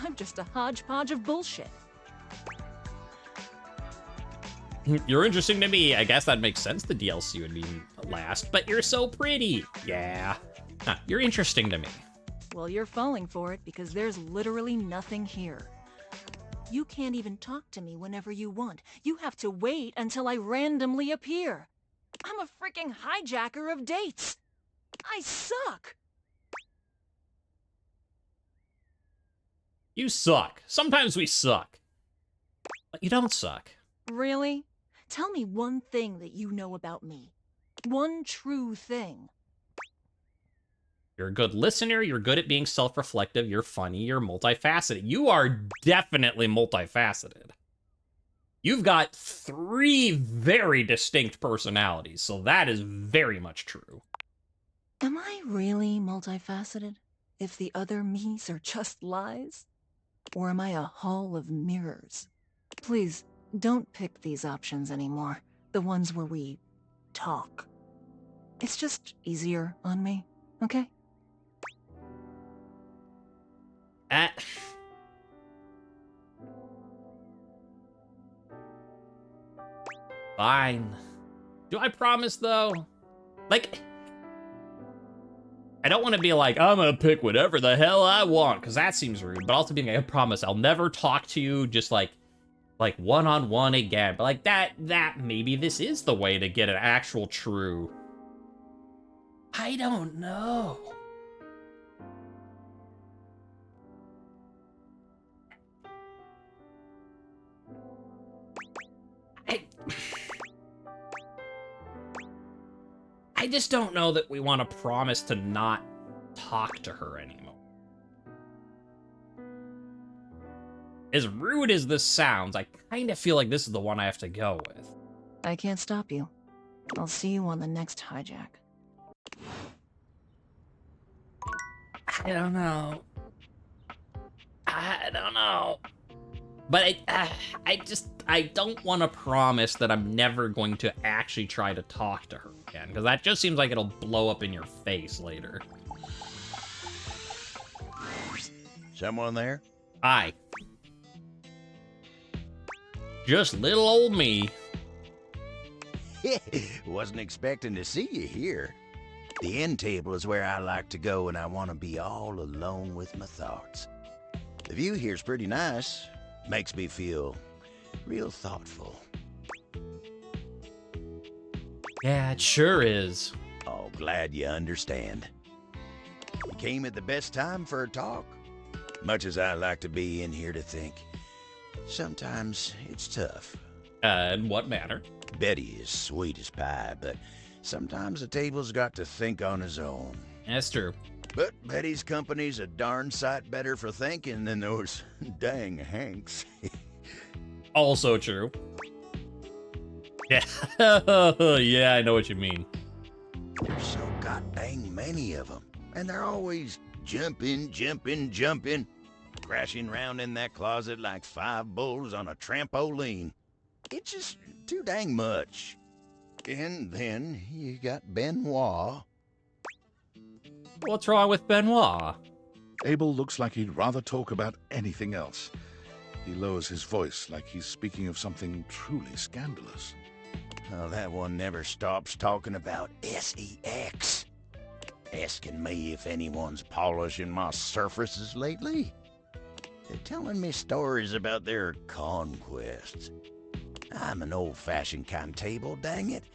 G: I'm just a hodgepodge of bullshit.
B: You're interesting to me. I guess that makes sense. The DLC would be last, but you're so pretty. Yeah. You're interesting to me.
G: Well, you're falling for it because there's literally nothing here. You can't even talk to me whenever you want. You have to wait until I randomly appear. I'm a freaking hijacker of dates. I suck.
B: You suck. Sometimes we suck. But you don't suck.
G: Really? Tell me one thing that you know about me. One true thing.
B: You're a good listener, you're good at being self-reflective, you're funny, you're multifaceted. You are definitely multifaceted. You've got 3 very distinct personalities, so that is very much true.
G: Am I really multifaceted? If the other me's are just lies? Or am I a hall of mirrors? Please, don't pick these options anymore. The ones where we talk. It's just easier on me, okay?
B: Fine. Do I promise, though? Like, I don't want to be like, I'm gonna pick whatever the hell I want, because that seems rude, but also being like, I promise I'll never talk to you just like one-on-one again. But like that maybe this is the way to get an actual true... I don't know. I just don't know that we want to promise to not talk to her anymore. As rude as this sounds, I kind of feel like this is the one I have to go with.
G: I can't stop you. I'll see you on the next hijack.
B: I don't know. But I don't want to promise that I'm never going to actually try to talk to her again, because that just seems like it'll blow up in your face later.
L: Someone there?
B: Hi. Just little old me.
L: Wasn't expecting to see you here. The end table is where I like to go when I want to be all alone with my thoughts. The view here's pretty nice. Makes me feel real thoughtful.
B: Yeah, it sure is.
L: Oh, glad you understand. You came at the best time for a talk. Much as I like to be in here to think, sometimes it's tough.
B: In what manner?
L: Betty is sweet as pie, but sometimes the table's got to think on his own.
B: That's true.
L: But Betty's company's a darn sight better for thinking than those dang Hanks.
B: Also true. Yeah. Yeah, I know what you mean.
L: There's so goddamn many of them, and they're always jumping, crashing around in that closet like 5 bulls on a trampoline. It's just too dang much. And then you got Benoit.
B: What's wrong with Benoit?
E: Abel looks like he'd rather talk about anything else. He lowers his voice like he's speaking of something truly scandalous.
L: Oh, that one never stops talking about sex. Asking me if anyone's polishing my surfaces lately. They're telling me stories about their conquests. I'm an old-fashioned kind of table, dang it.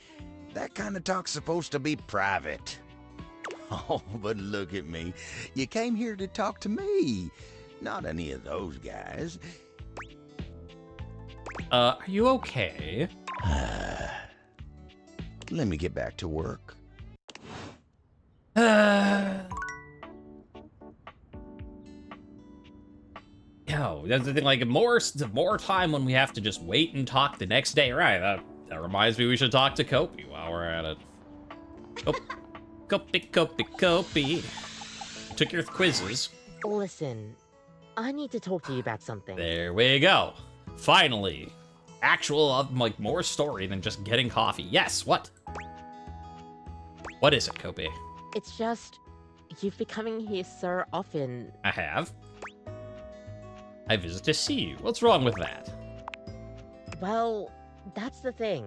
L: That kind of talk's supposed to be private. Oh, but look at me. You came here to talk to me, not any of those guys.
B: Are you okay?
L: Let me get back to work.
B: Yo, that's the thing, like, more time when we have to just wait and talk the next day. Right, that reminds me we should talk to Kopi while we're at it. Oh, Kopi. Took your quizzes.
F: Listen, I need to talk to you about something.
B: There we go. Finally. Actual, like, more story than just getting coffee. Yes, what? What is it, Kopi?
F: It's just, you've been coming here so often.
B: I have. I visit to see you. What's wrong with that?
F: Well, that's the thing.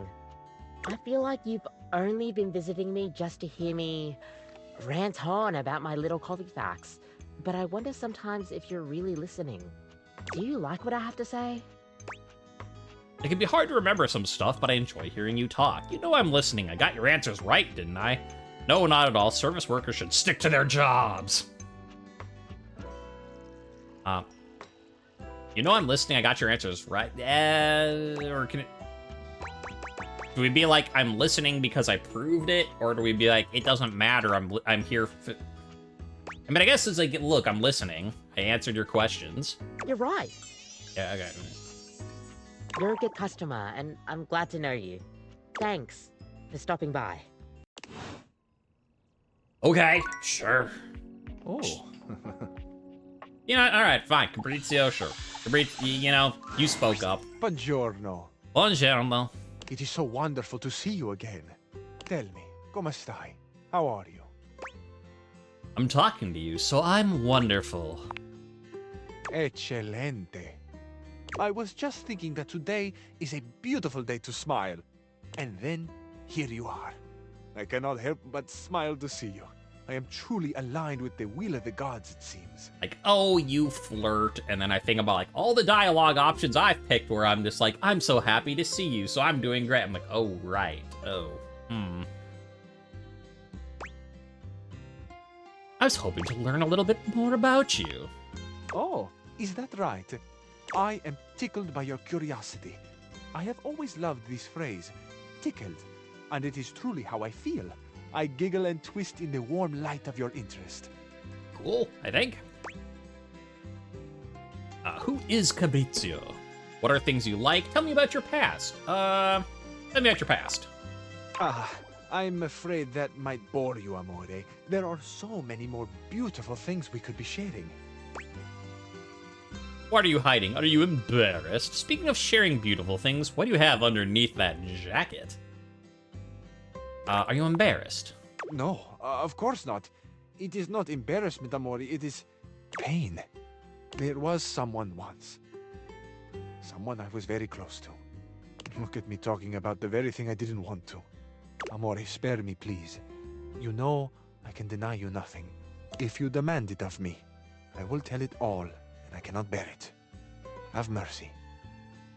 F: I feel like you've only been visiting me just to hear me rant on about my little coffee facts. But I wonder sometimes if you're really listening. Do you like what I have to say?
B: It can be hard to remember some stuff, but I enjoy hearing you talk. You know I'm listening. I got your answers right, didn't I? No, not at all. Service workers should stick to their jobs. You know I'm listening. I got your answers right. Or can it... Do we be like, I'm listening because I proved it? Or do we be like, it doesn't matter, I'm here... I mean, I guess it's like, look, I'm listening. I answered your questions.
F: You're right.
B: Yeah, okay.
F: You're a good customer, and I'm glad to know you. Thanks for stopping by.
B: Okay, sure.
N: Oh.
B: You know, alright, fine. Fabrizio, sure. Fabrizio, you know, you spoke up.
N: Buongiorno.
B: Buongiorno.
N: It is so wonderful to see you again. Tell me, come stai? How are you?
B: I'm talking to you, so I'm wonderful.
N: Eccellente. I was just thinking that today is a beautiful day to smile. And then, here you are. I cannot help but smile to see you. I am truly aligned with the will of the gods, it seems.
B: Like, oh, you flirt, and then I think about, like, all the dialogue options I've picked where I'm just like, I'm so happy to see you, so I'm doing great. I'm like, oh, right. Oh, I was hoping to learn a little bit more about you.
N: Oh, is that right? I am tickled by your curiosity. I have always loved this phrase, tickled, and it is truly how I feel. I giggle and twist in the warm light of your interest.
B: Cool, I think. Who is Fabrizio? What are things you like? Tell me about your past. Tell me about your past.
N: I'm afraid that might bore you, Amore. There are so many more beautiful things we could be sharing.
B: What are you hiding? Are you embarrassed? Speaking of sharing beautiful things, what do you have underneath that jacket? Are you embarrassed?
N: No, of course not. It is not embarrassment, Amore. It is pain. There was someone once. Someone I was very close to. Look at me talking about the very thing I didn't want to. Amore, spare me, please. You know I can deny you nothing. If you demand it of me, I will tell it all, and I cannot bear it. Have mercy.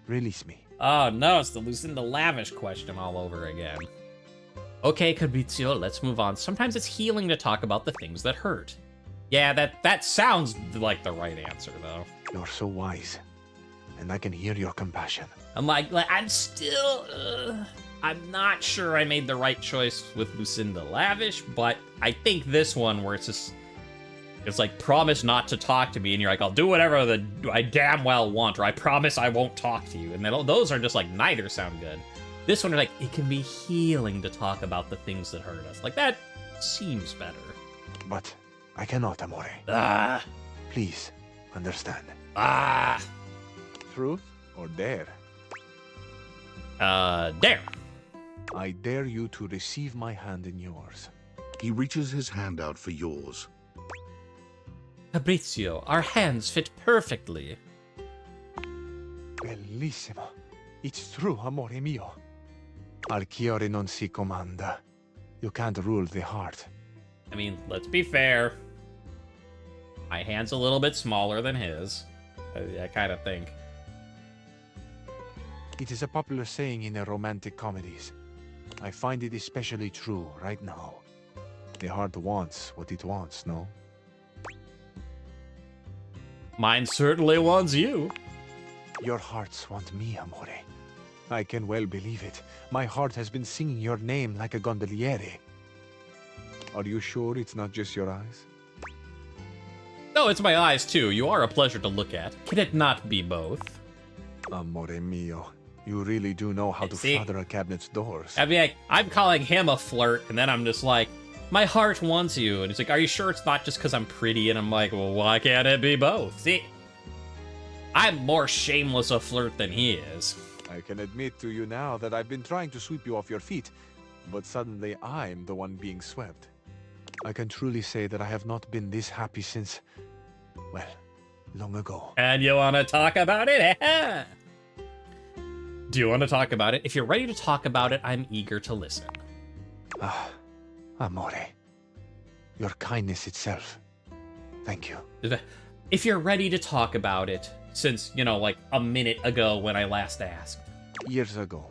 N: Release me.
B: Oh no, it's the Lucinda Lavish question all over again. Okay, Fabrizio, let's move on. Sometimes it's healing to talk about the things that hurt. Yeah, that sounds like the right answer, though.
N: You're so wise, and I can hear your compassion.
B: I'm still... I'm not sure I made the right choice with Lucinda Lavish, but I think this one where it's just... It's like, promise not to talk to me, and you're like, I'll do whatever I damn well want, or I promise I won't talk to you. And then those are just like, neither sound good. This one, like, it can be healing to talk about the things that hurt us. Like, that seems better.
N: But I cannot, Amore. Please, understand. Truth or dare?
B: Dare.
N: I dare you to receive my hand in yours.
E: He reaches his hand out for yours.
B: Fabrizio, our hands fit perfectly.
N: Bellissimo. It's true, amore mio. Al cuore non si comanda. You can't rule the heart.
B: I mean, let's be fair. My hand's a little bit smaller than his. I kind of think.
N: It is a popular saying in the romantic comedies. I find it especially true right now. The heart wants what it wants, no?
B: Mine certainly wants you.
N: Your hearts want me, amore. I can well believe it. My heart has been singing your name like a gondoliere. Are you sure it's not just your eyes?
B: No, it's my eyes too. You are a pleasure to look at. Can it not be both?
N: Amore mio. You really do know how to flutter a cabinet's doors.
B: I mean, I'm calling him a flirt, and then I'm just like, my heart wants you. And he's like, are you sure it's not just because I'm pretty? And I'm like, well, why can't it be both? See, I'm more shameless a flirt than he is.
N: I can admit to you now that I've been trying to sweep you off your feet, but suddenly I'm the one being swept. I can truly say that I have not been this happy since, well, long ago.
B: And you want to talk about it? Do you want to talk about it? If you're ready to talk about it, I'm eager to listen.
N: Amore. Your kindness itself. Thank you.
B: If you're ready to talk about it, since, you know, like a minute ago when I last asked.
N: Years ago,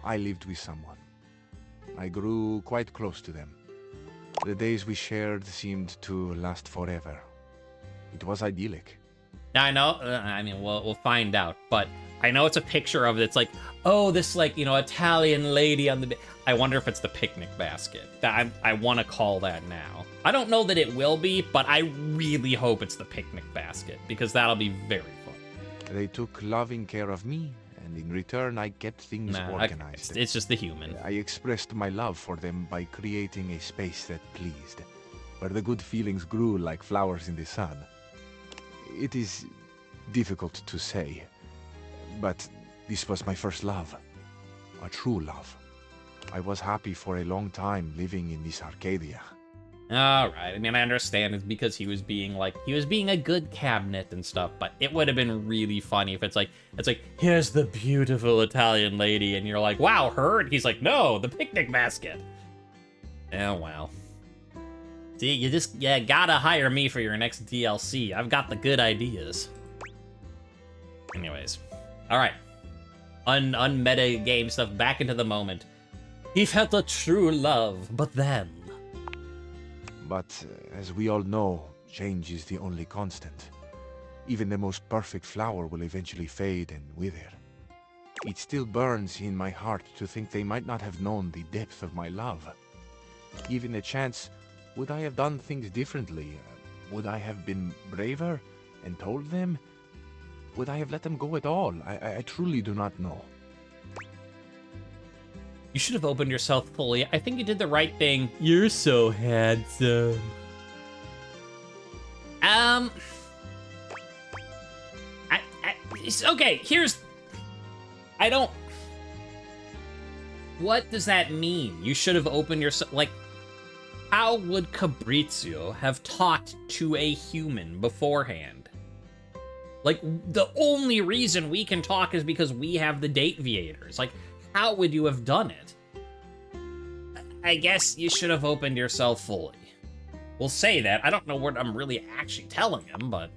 N: I lived with someone. I grew quite close to them. The days we shared seemed to last forever. It was idyllic.
B: Now, I know, I mean, we'll find out, but I know it's a picture of it. It's like, oh, this, like, you know, Italian lady on the... I wonder if it's the picnic basket. I want to call that now. I don't know that it will be, but I really hope it's the picnic basket, because that'll be very fun.
N: They took loving care of me, and in return I kept things organized.
B: It's just the human.
N: I expressed my love for them by creating a space that pleased, where the good feelings grew like flowers in the sun. It is difficult to say, but this was my first love, a true love. I was happy for a long time living in this Arcadia.
B: Alright, I mean, I understand it's because he was being a good cabinet and stuff, but it would have been really funny if it's like, here's the beautiful Italian lady, and you're like, wow, her? And he's like, no, the picnic basket. Oh, well. See, you gotta hire me for your next DLC. I've got the good ideas. Anyways. Alright. Unmeta game stuff, back into the moment. He felt a true love, but then...
N: But, as we all know, change is the only constant. Even the most perfect flower will eventually fade and wither. It still burns in my heart to think they might not have known the depth of my love. Given a chance, would I have done things differently? Would I have been braver and told them? Would I have let them go at all? I truly do not know.
B: You should have opened yourself fully. I think you did the right thing. You're so handsome. Okay, here's... I don't... What does that mean? You should have opened yourself... Like, how would Fabrizio have talked to a human beforehand? Like, the only reason we can talk is because we have the date viators. Like, how would you have done it? I guess you should have opened yourself fully. We'll say that. I don't know what I'm really actually telling him, but...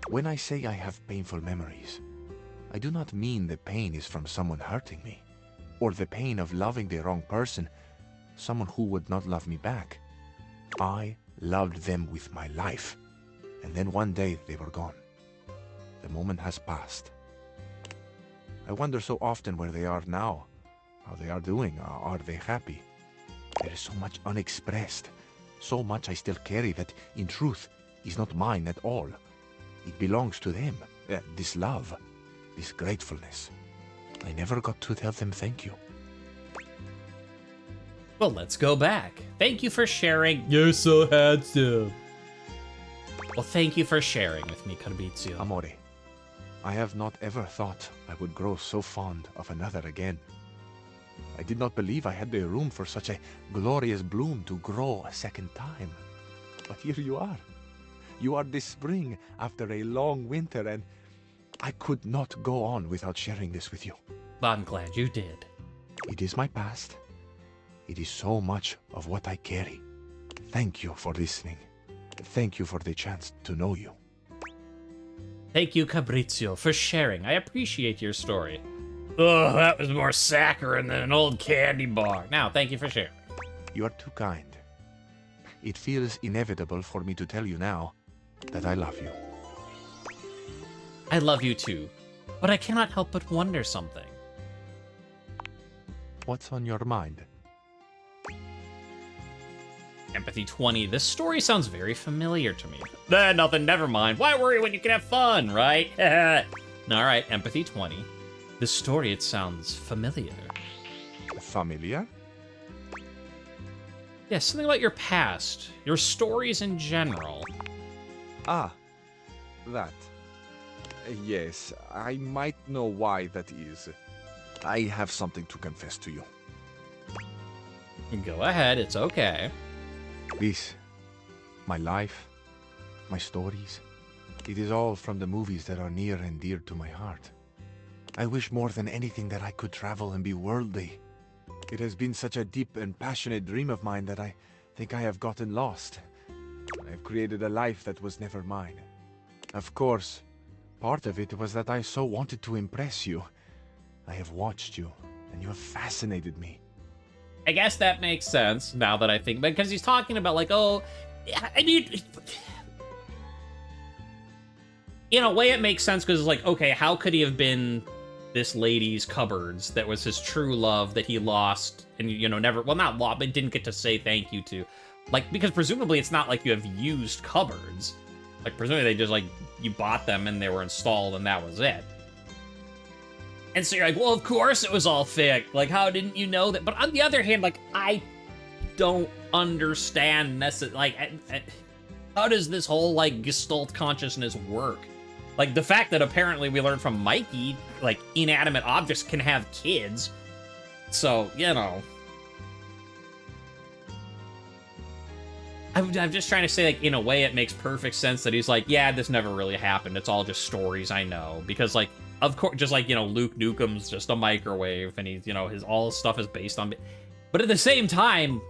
N: When I say I have painful memories, I do not mean the pain is from someone hurting me, or the pain of loving the wrong person, someone who would not love me back. I loved them with my life, and then one day they were gone. The moment has passed. I wonder so often where they are now, how they are doing, are they happy? There is so much unexpressed, so much I still carry that, in truth, is not mine at all. It belongs to them, this love, this gratefulness. I never got to tell them thank you.
B: Well, let's go back. Thank you for sharing. You're so handsome. Well, thank you for sharing with me, Fabrizio.
N: Amore, I have not ever thought I would grow so fond of another again. I did not believe I had the room for such a glorious bloom to grow a second time. But here you are. You are this spring after a long winter, and I could not go on without sharing this with you.
B: I'm glad you did.
N: It is my past. It is so much of what I carry. Thank you for listening. Thank you for the chance to know you.
B: Thank you, Fabrizio, for sharing. I appreciate your story. Oh, that was more saccharine than an old candy bar. Now, thank you for sharing.
N: You are too kind. It feels inevitable for me to tell you now that I love you.
B: I love you too, but I cannot help but wonder something.
N: What's on your mind?
B: Empathy 20. This story sounds very familiar to me. Nothing, never mind. Why worry when you can have fun, right? Alright, Empathy 20. This story, it sounds familiar.
N: Familiar?
B: Yeah, something about your past, your stories in general.
N: Ah, that. Yes, I might know why that is. I have something to confess to you.
B: Go ahead, it's okay.
N: This, my life, my stories, it is all from the movies that are near and dear to my heart. I wish more than anything that I could travel and be worldly. It has been such a deep and passionate dream of mine that I think I have gotten lost. I have created a life that was never mine. Of course, part of it was that I so wanted to impress you. I have watched you, and you have fascinated me.
B: I guess that makes sense, now that I think, because he's talking about, like, oh, I mean, in a way it makes sense, because it's like, okay, how could he have been this lady's cupboards that was his true love that he lost, and, you know, never, well, not lost, but didn't get to say thank you to. Like, because presumably it's not like you have used cupboards. Like, presumably they just, like, you bought them and they were installed and that was it. And so you're like, well, of course it was all fake. Like, how didn't you know that? But on the other hand, like, I don't understand like, how does this whole, like, Gestalt consciousness work? Like, the fact that apparently we learned from Mikey, like, inanimate objects can have kids. So, you know. I'm just trying to say, like, in a way it makes perfect sense that he's like, yeah, this never really happened. It's all just stories I know. Because, like, of course, just like, you know, Luke Nukem's just a microwave, and he's, you know, all his stuff is based on... But at the same time,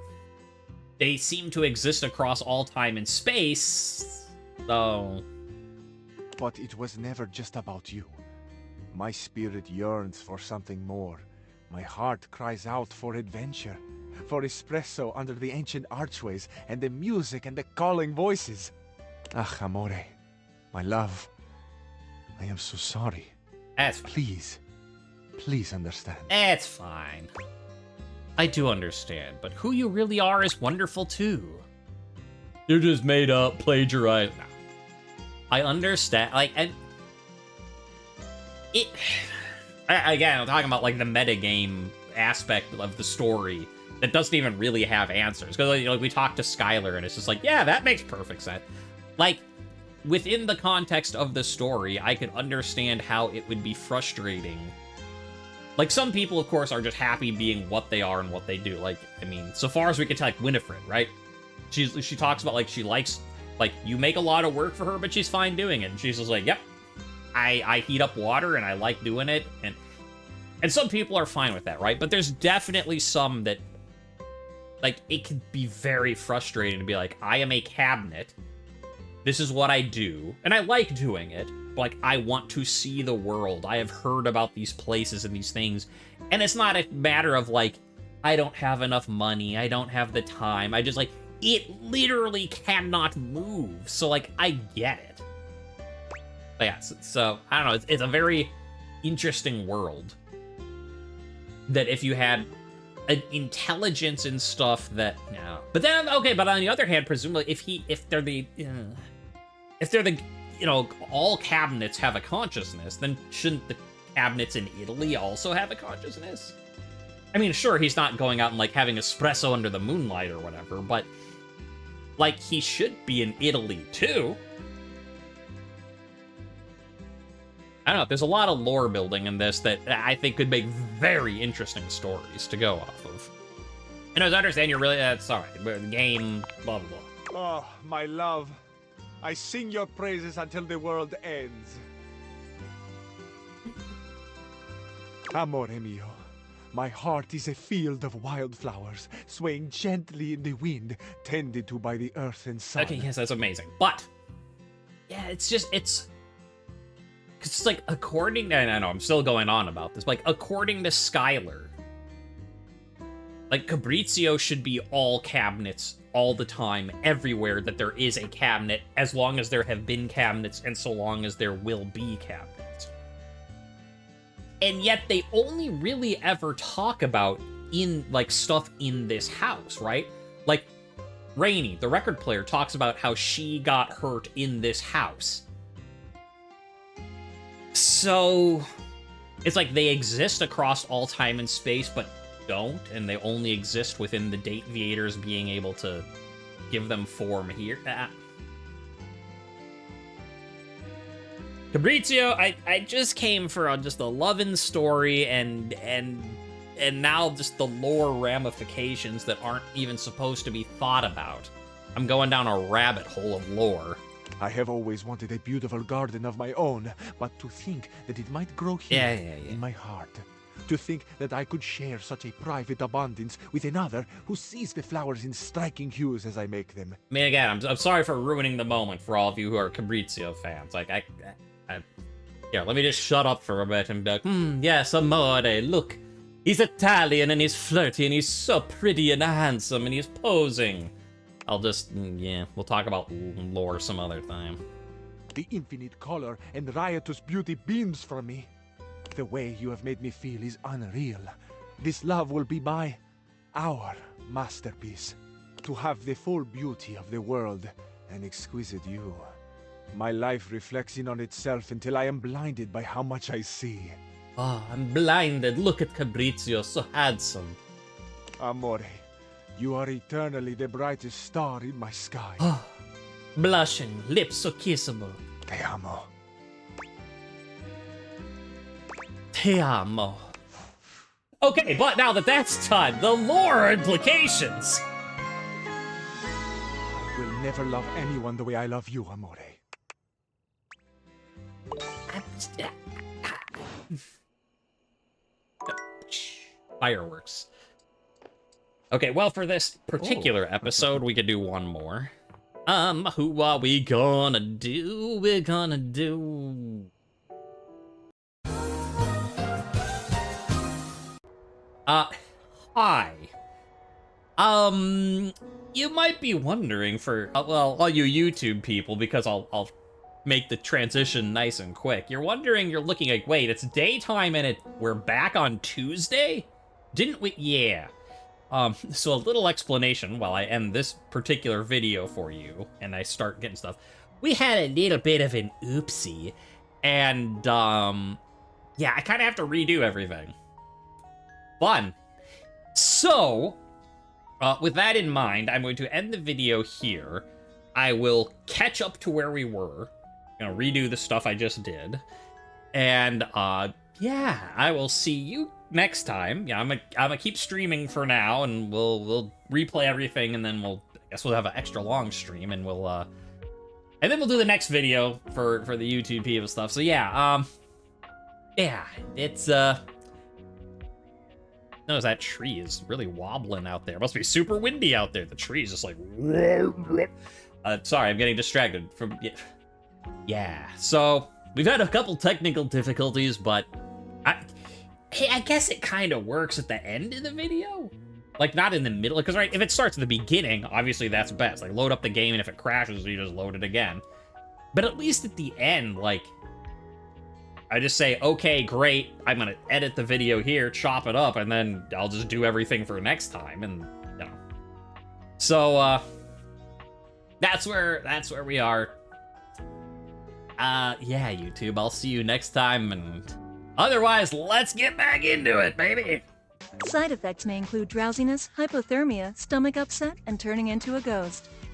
B: they seem to exist across all time and space, so...
N: But it was never just about you. My spirit yearns for something more. My heart cries out for adventure. For espresso under the ancient archways, and the music and the calling voices. Ah, amore. My love. I am so sorry.
B: That's fine.
N: Please understand.
B: It's fine. I do understand, but who you really are is wonderful too. You're just made up, plagiarized. No. I understand, like, and it. Again, I'm talking about like the metagame aspect of the story that doesn't even really have answers. Because, you know, we talked to Skylar, and it's just like, yeah, that makes perfect sense. Like, within the context of the story, I could understand how it would be frustrating. Like, some people, of course, are just happy being what they are and what they do. Like, I mean, so far as we can tell, like, Winifred, right? She talks about, like, she likes, like, you make a lot of work for her, but she's fine doing it. And she's just like, yep, I heat up water, and I like doing it. And some people are fine with that, right? But there's definitely some that, like, it can be very frustrating to be like, I am a cabinet. This is what I do. And I like doing it. But, like, I want to see the world. I have heard about these places and these things. And it's not a matter of, like, I don't have enough money. I don't have the time. I just, like, it literally cannot move. So, like, I get it. But yeah, so I don't know. It's a very interesting world. That if you had an intelligence and stuff that no, but then okay, but on the other hand, presumably if they're the you know, all cabinets have a consciousness, then shouldn't the cabinets in Italy also have a consciousness? I mean, sure, he's not going out and like having espresso under the moonlight or whatever, but like he should be in Italy too. I don't know, there's a lot of lore building in this that I think could make very interesting stories to go off of. And as I understand, you're really, sorry, game, blah, blah, blah.
N: Oh, my love. I sing your praises until the world ends. Amore mio. My heart is a field of wildflowers, swaying gently in the wind, tended to by the earth and sun.
B: Okay, yes, that's amazing. But, yeah, it's because, like, according to... I know, I'm still going on about this. But, like, according to Skylar, like, Fabrizio should be all cabinets all the time, everywhere that there is a cabinet, as long as there have been cabinets and so long as there will be cabinets. And yet they only really ever talk about like, stuff in this house, right? Like, Rainey, the record player, talks about how she got hurt in this house. So, it's like they exist across all time and space, but don't, and they only exist within the Date-Viators being able to give them form here. Fabrizio, I just came for just a loving story, and now just the lore ramifications that aren't even supposed to be thought about. I'm going down a rabbit hole of lore.
N: I have always wanted a beautiful garden of my own, but to think that it might grow here in my heart. To think that I could share such a private abundance with another who sees the flowers in striking hues as I make them.
B: I mean, again, I'm sorry for ruining the moment for all of you who are Fabrizio fans. Like, yeah, let me just shut up for a bit and be like, yes, amore, look. He's Italian and he's flirty and he's so pretty and handsome and he's posing. I'll just, yeah, we'll talk about lore some other time.
N: The infinite color and riotous beauty beams from me. The way you have made me feel is unreal. This love will be our masterpiece. To have the full beauty of the world, and exquisite you. My life reflects in on itself until I am blinded by how much I see.
B: Oh, I'm blinded. Look at Fabrizio, so handsome.
N: Amore, you are eternally the brightest star in my sky.
B: Oh, blushing, lips so kissable.
N: Te amo.
B: Te amo. Okay, but now that that's done, the lore implications.
N: never love anyone the way I love you, Amore.
B: Fireworks. Okay, well, for this particular episode, we could do one more. Who are we gonna do? We're gonna do... Hi. You might be wondering for, well, all you YouTube people, because I'll make the transition nice and quick. You're wondering, you're looking like, wait, it's daytime and we're back on Tuesday? Didn't we? Yeah. So a little explanation while I end this particular video for you and I start getting stuff. We had a little bit of an oopsie, and, yeah, I kind of have to redo everything. Fun. So, with that in mind, I'm going to end the video here. I will catch up to where we were, redo the stuff I just did, and, yeah, I will see you next time. Yeah, I'm gonna keep streaming for now, and we'll replay everything, and then I guess we'll have an extra long stream, and and then we'll do the next video for the YouTube people stuff. So yeah, yeah, it's notice that tree is really wobbling out there. It must be super windy out there. The tree is just like, sorry, I'm getting distracted from, yeah. So we've had a couple technical difficulties, but hey, I guess it kind of works at the end of the video. Like, not in the middle, because, right, if it starts at the beginning, obviously that's best. Like, load up the game, and if it crashes, you just load it again. But at least at the end, like, I just say, okay, great, I'm gonna edit the video here, chop it up, and then I'll just do everything for next time, and, So, that's where we are. Yeah, YouTube, I'll see you next time, and otherwise, let's get back into it, baby!
G: Side effects may include drowsiness, hypothermia, stomach upset, and turning into a ghost.